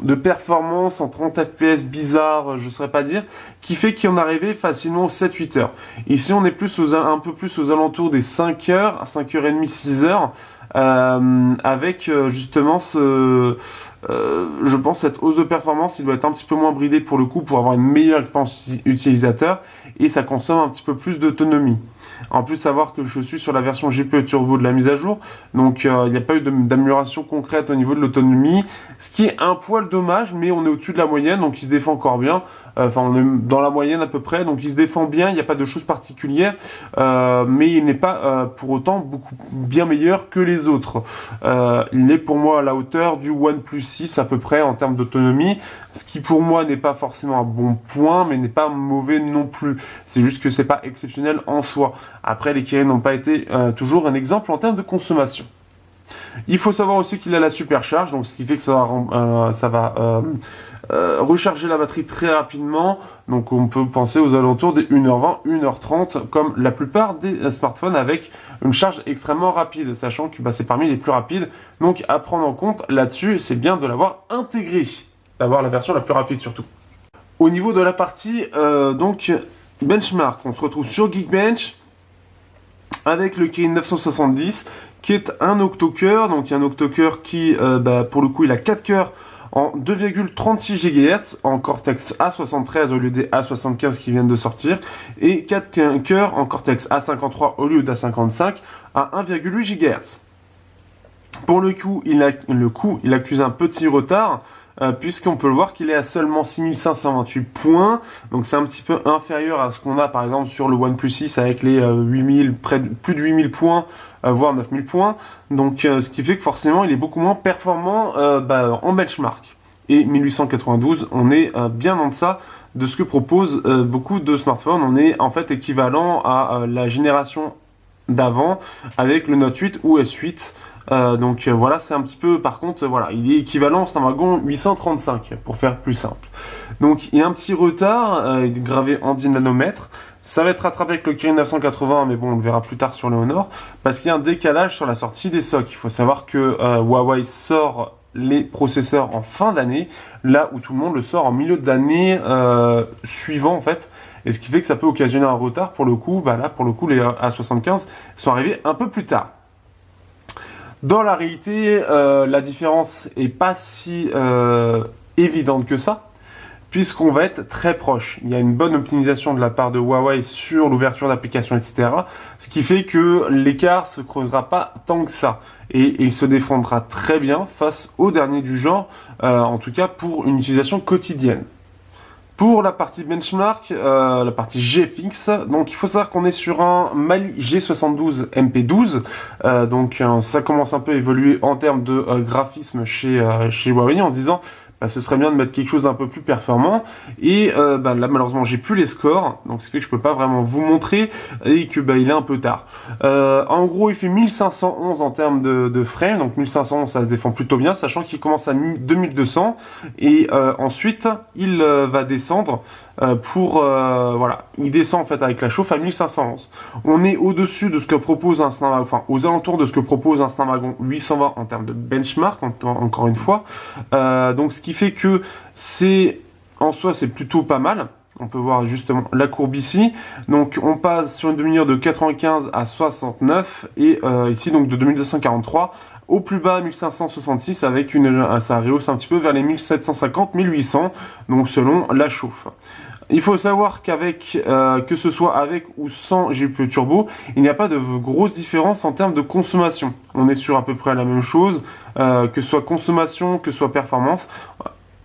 Speaker 1: de performance en 30 fps bizarre, je ne saurais pas dire, qui fait qu'on arrivait facilement aux 7-8 heures. Ici, on est un peu plus aux alentours des 5 heures, 5h30, 6 heures, avec justement je pense cette hausse de performance, il doit être un petit peu moins bridé pour le coup, pour avoir une meilleure expérience utilisateur, et ça consomme un petit peu plus d'autonomie. En plus de savoir que je suis sur la version GPU Turbo de la mise à jour, donc il n'y a pas eu d'amélioration concrète au niveau de l'autonomie, ce qui est un poil dommage, mais on est au-dessus de la moyenne, donc il se défend encore bien. On est dans la moyenne à peu près, donc il se défend bien, il n'y a pas de choses particulières, mais il n'est pas pour autant beaucoup bien meilleur que les autres. Il est pour moi à la hauteur du OnePlus 6 à peu près en termes d'autonomie, ce qui pour moi n'est pas forcément un bon point, mais n'est pas mauvais non plus. C'est juste que c'est pas exceptionnel en soi. Après, les Kirin n'ont pas été toujours un exemple en termes de consommation. Il faut savoir aussi qu'il a la supercharge, donc ce qui fait que ça va recharger la batterie très rapidement. Donc on peut penser aux alentours des 1h20, 1h30, comme la plupart des smartphones avec une charge extrêmement rapide, sachant que c'est parmi les plus rapides. Donc à prendre en compte là-dessus, c'est bien de l'avoir intégré, d'avoir la version la plus rapide surtout. Au niveau de la partie benchmark, on se retrouve sur Geekbench avec le Kirin 970 qui est un octo-cœur, donc un octo-cœur qui pour le coup il a 4 cœurs en 2,36 GHz en Cortex A73 au lieu des A75 qui viennent de sortir, et 4 cœurs en Cortex A53 au lieu d'A55 à 1,8 GHz. Pour le coup, il accuse un petit retard, puisqu'on peut le voir qu'il est à seulement 6528 points, donc c'est un petit peu inférieur à ce qu'on a par exemple sur le OnePlus 6 avec les 8000, plus de 8000 points, voire 9000 points, donc ce qui fait que forcément il est beaucoup moins performant en benchmark. Et 1892, on est bien en deçà de ce que proposent beaucoup de smartphones. On est en fait équivalent à la génération d'avant avec le Note 8 ou S8. Voilà, c'est un petit peu, par contre, voilà, il est équivalent, c'est un wagon 835, pour faire plus simple. Donc, il y a un petit retard, gravé en 10 nanomètres. Ça va être rattrapé avec le Kirin 980, mais bon, on le verra plus tard sur le Honor, parce qu'il y a un décalage sur la sortie des SoC. Il faut savoir que Huawei sort les processeurs en fin d'année, là où tout le monde le sort en milieu d'année suivant, en fait. Et ce qui fait que ça peut occasionner un retard. Pour le coup, là, pour le coup, les A75 sont arrivés un peu plus tard. Dans la réalité, la différence est pas si évidente que ça, puisqu'on va être très proche. Il y a une bonne optimisation de la part de Huawei sur l'ouverture d'applications, etc. Ce qui fait que l'écart se creusera pas tant que ça. Et il se défendra très bien face au dernier du genre, en tout cas pour une utilisation quotidienne. Pour la partie benchmark, la partie GFX, donc il faut savoir qu'on est sur un Mali G72 MP12, donc ça commence un peu à évoluer en termes de graphisme chez Huawei en se disant bah, ce serait bien de mettre quelque chose d'un peu plus performant. Et bah, là malheureusement j'ai plus les scores, donc ça fait que je peux pas vraiment vous montrer et que bah, il est un peu tard. En gros il fait 1511 en termes de frame, donc 1511 ça se défend plutôt bien, sachant qu'il commence à 2200 et ensuite il va descendre voilà, il descend en fait avec la chauffe à 1511. On est au-dessus de ce que propose un Snapdragon, enfin aux alentours de ce que propose un Snapdragon 820 en termes de benchmark, encore une fois. Donc ce qui fait que c'est en soi c'est plutôt pas mal. On peut voir justement la courbe ici. Donc on passe sur une demi-heure de 95 à 69 et ici donc de 2243 au plus bas 1566 avec ça rehausse un petit peu vers les 1750-1800 donc selon la chauffe. Il faut savoir qu'avec, que ce soit avec ou sans GPU turbo, il n'y a pas de grosse différence en termes de consommation. On est sur à peu près la même chose, que ce soit consommation, que ce soit performance.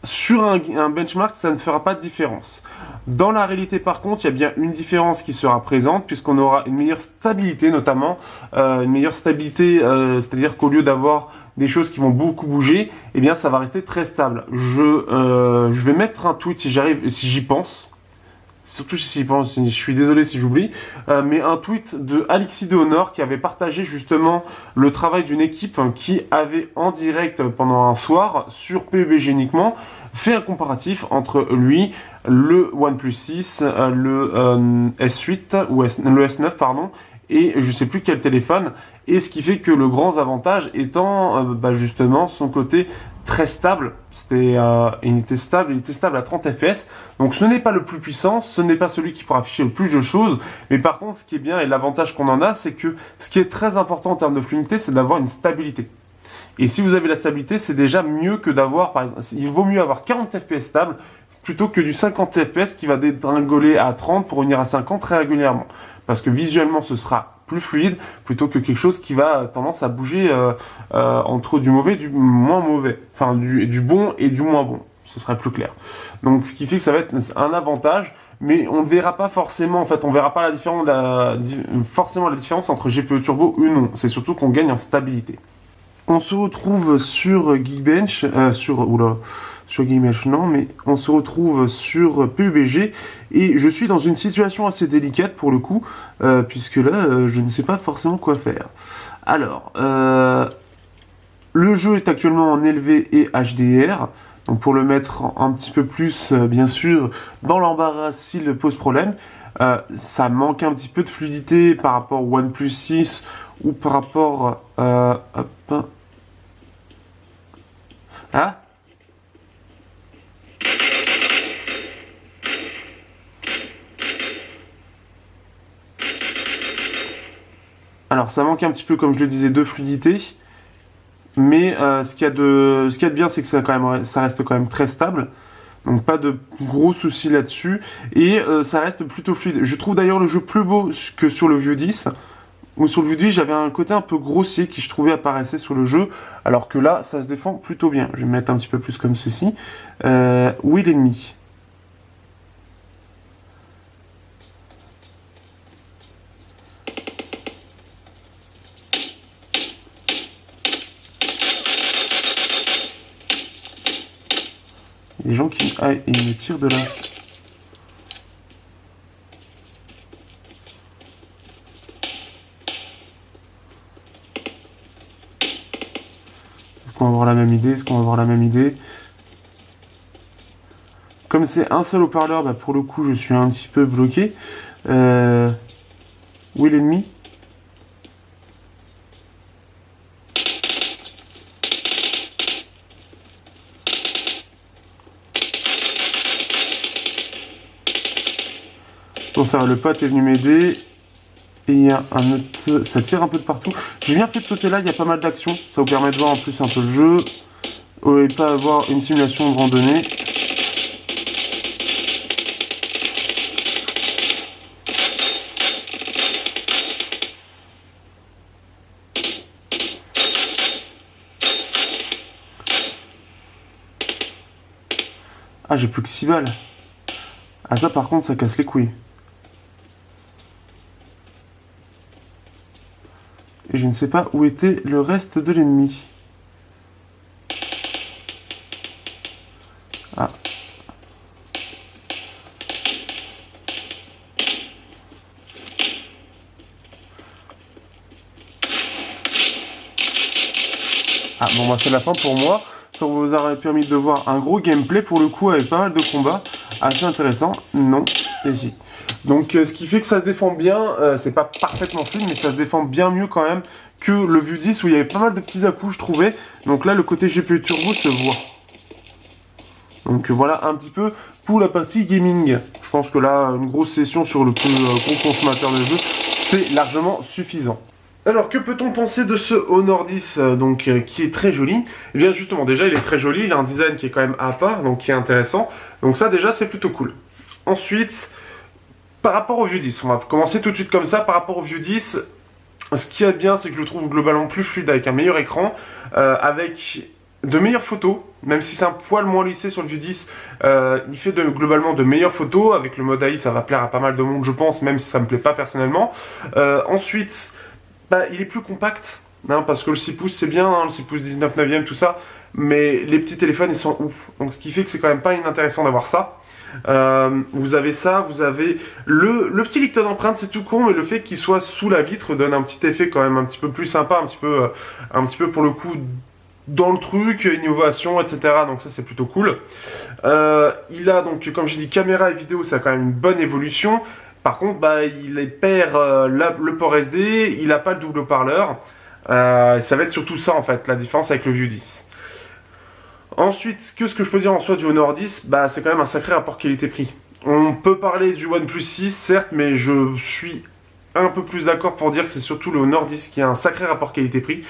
Speaker 1: Sur un benchmark, ça ne fera pas de différence. Dans la réalité, par contre, il y a bien une différence qui sera présente, puisqu'on aura une meilleure stabilité, notamment. Une meilleure stabilité, c'est-à-dire qu'au lieu d'avoir des choses qui vont beaucoup bouger, eh bien, ça va rester très stable. Je vais mettre un tweet si j'arrive, si j'y pense. Surtout si j'y pense, je suis désolé si j'oublie, mais un tweet de Alexis de Honor qui avait partagé justement le travail d'une équipe qui avait en direct pendant un soir sur PUBG uniquement fait un comparatif entre lui, le OnePlus 6, le S8 ou le S9 pardon, et je sais plus quel téléphone, et ce qui fait que le grand avantage étant justement son côté très stable. Il était stable à 30 fps. Donc ce n'est pas le plus puissant, ce n'est pas celui qui pourra afficher le plus de choses, mais par contre ce qui est bien et l'avantage qu'on en a, c'est que ce qui est très important en termes de fluidité, c'est d'avoir une stabilité. Et si vous avez la stabilité, c'est déjà mieux que d'avoir, par exemple, il vaut mieux avoir 40 fps stable plutôt que du 50 fps qui va dégringoler à 30 pour venir à 50 très régulièrement. Parce que visuellement ce sera plus fluide plutôt que quelque chose qui va tendance à bouger entre du mauvais et du moins mauvais, enfin du bon et du moins bon, ce serait plus clair. Donc ce qui fait que ça va être un avantage, mais on ne verra pas forcément, en fait on verra pas forcément la différence entre GPU turbo ou non, c'est surtout qu'on gagne en stabilité. On se retrouve sur Geekbench, sur Geekbench non, mais on se retrouve sur PUBG et je suis dans une situation assez délicate pour le coup, puisque là, je ne sais pas forcément quoi faire. Alors, le jeu est actuellement en élevé et HDR, donc pour le mettre un petit peu plus, bien sûr, dans l'embarras s'il pose problème. Ça manque un petit peu de fluidité par rapport au OnePlus 6 ou par rapport alors ça manque un petit peu, comme je le disais, de fluidité, mais ce qu'il y a de bien, c'est que ça reste quand même très stable. Donc pas de gros soucis là-dessus. Et ça reste plutôt fluide. Je trouve d'ailleurs le jeu plus beau que sur le View 10. Ou sur le View 10, j'avais un côté un peu grossier qui je trouvais apparaissait sur le jeu. Alors que là, ça se défend plutôt bien. Je vais me mettre un petit peu plus comme ceci. Où est l'ennemi ? Il y a des gens qui... Ah, et ils me tirent de là. Est-ce qu'on va avoir la même idée? Est-ce qu'on va avoir la même idée? Comme c'est un seul haut-parleur, bah pour le coup, je suis un petit peu bloqué. Où est l'ennemi? Bon, ça va, le pote est venu m'aider. Et il y a un autre... Ça tire un peu de partout. J'ai bien fait de sauter là, il y a pas mal d'actions. Ça vous permet de voir en plus un peu le jeu. Et pas avoir une simulation de randonnée. Ah, j'ai plus que 6 balles. Ah, ça par contre, ça casse les couilles. Et je ne sais pas où était le reste de l'ennemi. Ah. Ah, bon, bah, c'est la fin pour moi. Ça vous aurait permis de voir un gros gameplay pour le coup avec pas mal de combats. Assez intéressant. Non, et si. Donc, ce qui fait que ça se défend bien. C'est pas parfaitement fluide, mais ça se défend bien mieux quand même que le Vue 10 où il y avait pas mal de petits à-coups, je trouvais. Donc là, le côté GPU Turbo se voit. Donc voilà un petit peu pour la partie gaming. Je pense que là, une grosse session sur le plus gros consommateur de jeu, c'est largement suffisant. Alors, que peut-on penser de ce Honor 10 qui est très joli? Eh bien, justement, déjà, il est très joli, il a un design qui est quand même à part, donc qui est intéressant. Donc ça, déjà, c'est plutôt cool. Ensuite, par rapport au Vue 10, on va commencer tout de suite comme ça. Par rapport au Vue 10, ce qui est bien, c'est que je le trouve globalement plus fluide, avec un meilleur écran, avec de meilleures photos, même si c'est un poil moins lissé sur le Vue 10, il fait globalement de meilleures photos. Avec le mode AI, ça va plaire à pas mal de monde, je pense, même si ça me plaît pas personnellement. Ensuite, bah, il est plus compact, hein, parce que le 6 pouces c'est bien, hein, le 6 pouces 19 neuvième, tout ça, mais les petits téléphones ils sont ouf. Donc ce qui fait que c'est quand même pas inintéressant d'avoir ça. Vous avez ça, vous avez le petit lecteur d'empreintes, c'est tout con, mais le fait qu'il soit sous la vitre donne un petit effet quand même un petit peu plus sympa, un petit peu pour le coup dans le truc, innovation, etc. Donc ça c'est plutôt cool. Il a donc, comme j'ai dit, caméra et vidéo, ça a quand même une bonne évolution. Par contre, bah, il perd le port SD, il n'a pas le double haut-parleur. Ça va être surtout ça en fait, la différence avec le Vue 10. Ensuite, ce que je peux dire en soi du Honor 10, bah, c'est quand même un sacré rapport qualité-prix. On peut parler du OnePlus 6, certes, mais je suis un peu plus d'accord pour dire que c'est surtout le Honor 10 qui a un sacré rapport qualité-prix.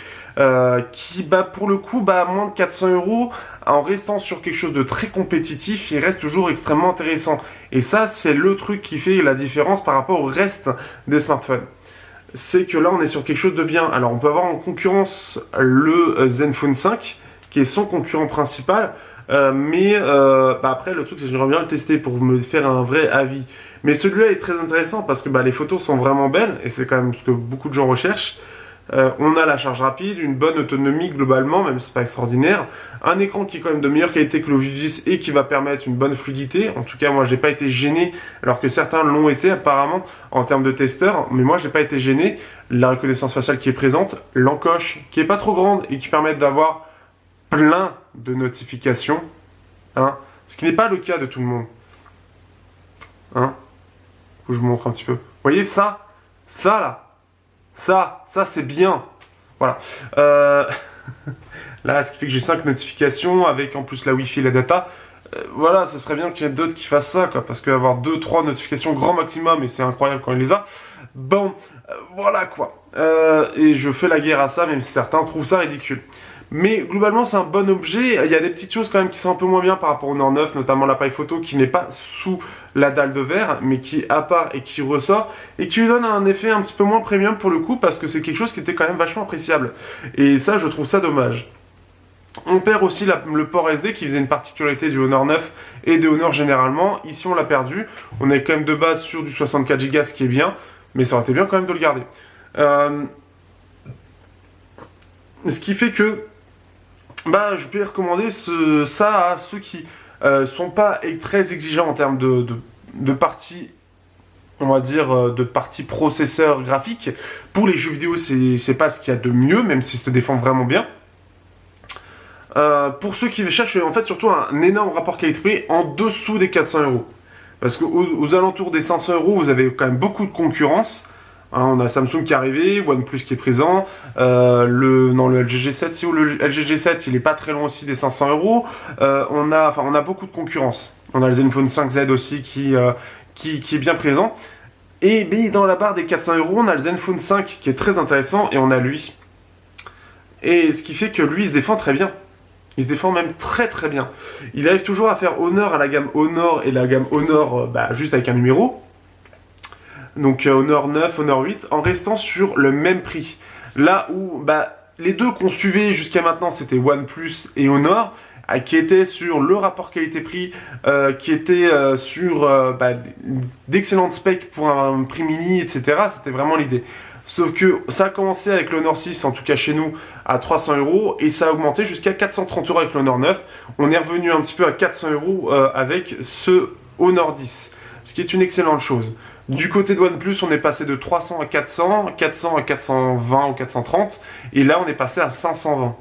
Speaker 1: Qui, bah, pour le coup, bah, à moins de 400 €, en restant sur quelque chose de très compétitif, il reste toujours extrêmement intéressant. Et ça, c'est le truc qui fait la différence par rapport au reste des smartphones. C'est que là, on est sur quelque chose de bien. Alors, on peut avoir en concurrence le Zenfone 5, qui est son concurrent principal. Bah, après, le truc, c'est que j'aimerais bien le tester pour me faire un vrai avis. Mais celui-là est très intéressant parce que bah, les photos sont vraiment belles, et c'est quand même ce que beaucoup de gens recherchent. On a la charge rapide, une bonne autonomie globalement, même si c'est pas extraordinaire. Un écran qui est quand même de meilleure qualité que le Vue 10 et qui va permettre une bonne fluidité. En tout cas, moi, j'ai pas été gêné, alors que certains l'ont été apparemment en termes de testeurs. Mais moi, j'ai pas été gêné. La reconnaissance faciale qui est présente, l'encoche qui est pas trop grande et qui permet d'avoir plein de notifications, hein, ce qui n'est pas le cas de tout le monde. Hein, je vous montre un petit peu. Vous voyez ça, là. Ça c'est bien. Voilà. Là, ce qui fait que j'ai 5 notifications avec en plus la Wi-Fi et la data. Voilà, ce serait bien qu'il y ait d'autres qui fassent ça, quoi. Parce qu'avoir 2-3 notifications grand maximum, et c'est incroyable quand il les a. Bon, voilà quoi. Et je fais la guerre à ça, même si certains trouvent ça ridicule. Mais globalement, c'est un bon objet. Il y a des petites choses quand même qui sont un peu moins bien par rapport au Honor 9, notamment l'appareil photo qui n'est pas sous la dalle de verre, mais qui est à part et qui ressort, et qui lui donne un effet un petit peu moins premium pour le coup, parce que c'est quelque chose qui était quand même vachement appréciable. Et ça, je trouve ça dommage. On perd aussi le port SD qui faisait une particularité du Honor 9 et des Honor généralement. Ici, on l'a perdu. On est quand même de base sur du 64 Go, ce qui est bien, mais ça aurait été bien quand même de le garder. Ce qui fait que bah, je peux recommander ça à ceux qui sont pas très exigeants en termes de partie, on va dire, de partie processeur graphique. Pour les jeux vidéo, c'est pas ce qu'il y a de mieux, même si ça se défend vraiment bien. Pour ceux qui cherchent en fait surtout un énorme rapport qualité-prix en dessous des 400 €. Parce qu'aux alentours des 500 €, vous avez quand même beaucoup de concurrence. Hein, on a Samsung qui est arrivé, OnePlus qui est présent, le LG G7, si le LG G7 il est pas très loin aussi des 500 €. On a beaucoup de concurrence. On a le Zenfone 5Z aussi qui est bien présent. Et dans la barre des 400 €, on a le Zenfone 5 qui est très intéressant et on a lui. Et ce qui fait que lui il se défend très bien. Il se défend même très très bien. Il arrive toujours à faire honneur à la gamme Honor et la gamme Honor juste avec un numéro. Donc Honor 9, Honor 8, en restant sur le même prix. Là où les deux qu'on suivait jusqu'à maintenant, c'était OnePlus et Honor. qui était sur le rapport qualité-prix, qui était sur d'excellentes specs pour un prix mini, etc. C'était vraiment l'idée. Sauf que ça a commencé avec l'Honor 6, en tout cas chez nous, à 300 € et ça a augmenté jusqu'à 430 € avec l'Honor 9. On est revenu un petit peu à 400 € avec ce Honor 10, ce qui est une excellente chose. Du côté de OnePlus, on est passé de 300 à 400, 400 à 420 ou 430, et là on est passé à 520.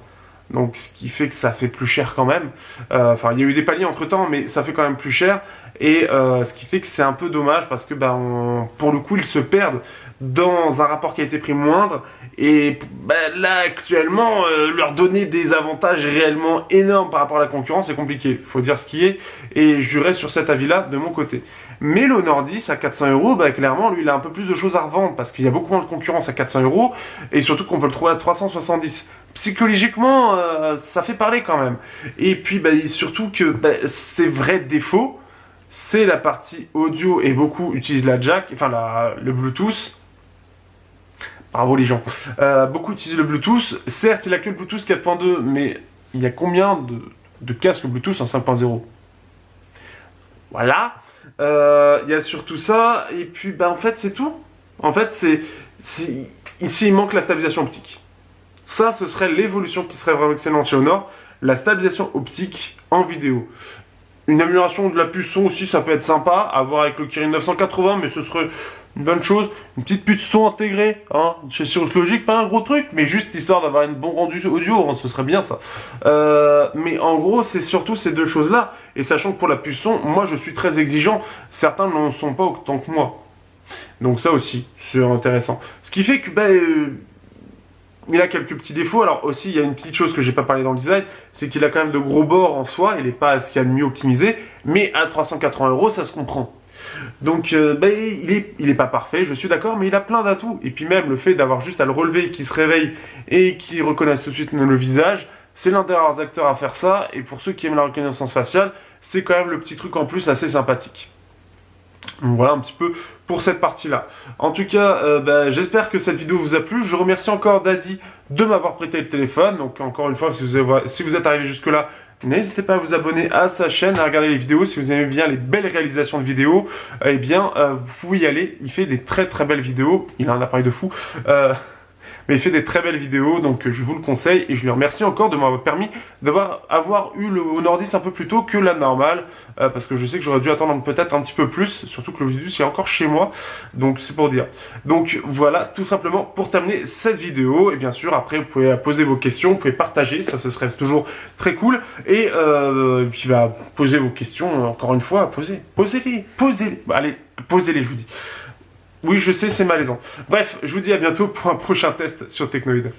Speaker 1: Donc ce qui fait que ça fait plus cher quand même. Enfin, il y a eu des paliers entre temps, mais ça fait quand même plus cher. Et ce qui fait que c'est un peu dommage parce que pour le coup, ils se perdent dans un rapport qualité-prix moindre. Et là, actuellement, leur donner des avantages réellement énormes par rapport à la concurrence, c'est compliqué. Il faut dire ce qui est. Et je reste sur cet avis-là de mon côté. Mais l'Honor 10 à 400 €, clairement, lui, il a un peu plus de choses à revendre parce qu'il y a beaucoup moins de concurrence à 400 € et surtout qu'on peut le trouver à 370. Psychologiquement, ça fait parler quand même. Et puis, surtout que ses vrais défauts, c'est la partie audio et beaucoup utilisent la jack, enfin le Bluetooth. Bravo les gens. Beaucoup utilisent le Bluetooth. Certes, il a que le Bluetooth 4.2, mais il y a combien de casques Bluetooth en 5.0? Voilà. Il y a surtout ça. Et puis, en fait, c'est tout. En fait, ici, il manque la stabilisation optique. Ça, ce serait l'évolution qui serait vraiment excellente chez Honor. La stabilisation optique en vidéo. Une amélioration de la puce son aussi, ça peut être sympa. À voir avec le Kirin 980, mais ce serait une bonne chose. Une petite puce son intégrée, hein, chez Cirrus Logic, pas un gros truc, mais juste histoire d'avoir un bon rendu audio, hein, ce serait bien ça. Mais en gros, c'est surtout ces deux choses-là. Et sachant que pour la puce son, moi je suis très exigeant. Certains ne le sont pas autant que moi. Donc ça aussi, c'est intéressant. Ce qui fait que, il a quelques petits défauts. Alors aussi, il y a une petite chose que j'ai pas parlé dans le design, c'est qu'il a quand même de gros bords en soi, il n'est pas ce qu'il y a de mieux optimisé, mais à 380 € ça se comprend. Donc il est pas parfait, je suis d'accord, mais il a plein d'atouts. Et puis même le fait d'avoir juste à le relever, qu'il se réveille et qu'il reconnaisse tout de suite le visage, c'est l'un des rares acteurs à faire ça. Et pour ceux qui aiment la reconnaissance faciale, c'est quand même le petit truc en plus assez sympathique. Donc voilà un petit peu pour cette partie-là. En tout cas, j'espère que cette vidéo vous a plu. Je remercie encore Daddy de m'avoir prêté le téléphone. Donc encore une fois, si vous êtes arrivé jusque-là, n'hésitez pas à vous abonner à sa chaîne, à regarder les vidéos. Si vous aimez bien les belles réalisations de vidéos, vous pouvez y aller. Il fait des très très belles vidéos. Il a un appareil de fou. Mais il fait des très belles vidéos, donc je vous le conseille et je lui remercie encore de m'avoir permis d'avoir eu le Honor 10 un peu plus tôt que la normale, parce que je sais que j'aurais dû attendre peut-être un petit peu plus, surtout que le vidéo c'est encore chez moi, donc c'est pour dire. Donc voilà, tout simplement pour terminer cette vidéo, et bien sûr après vous pouvez poser vos questions, vous pouvez partager, ça ce serait toujours très cool, et puis posez vos questions, encore une fois, posez-les, allez, posez-les je vous dis. Oui, je sais, c'est malaisant. Bref, je vous dis à bientôt pour un prochain test sur Technoïd.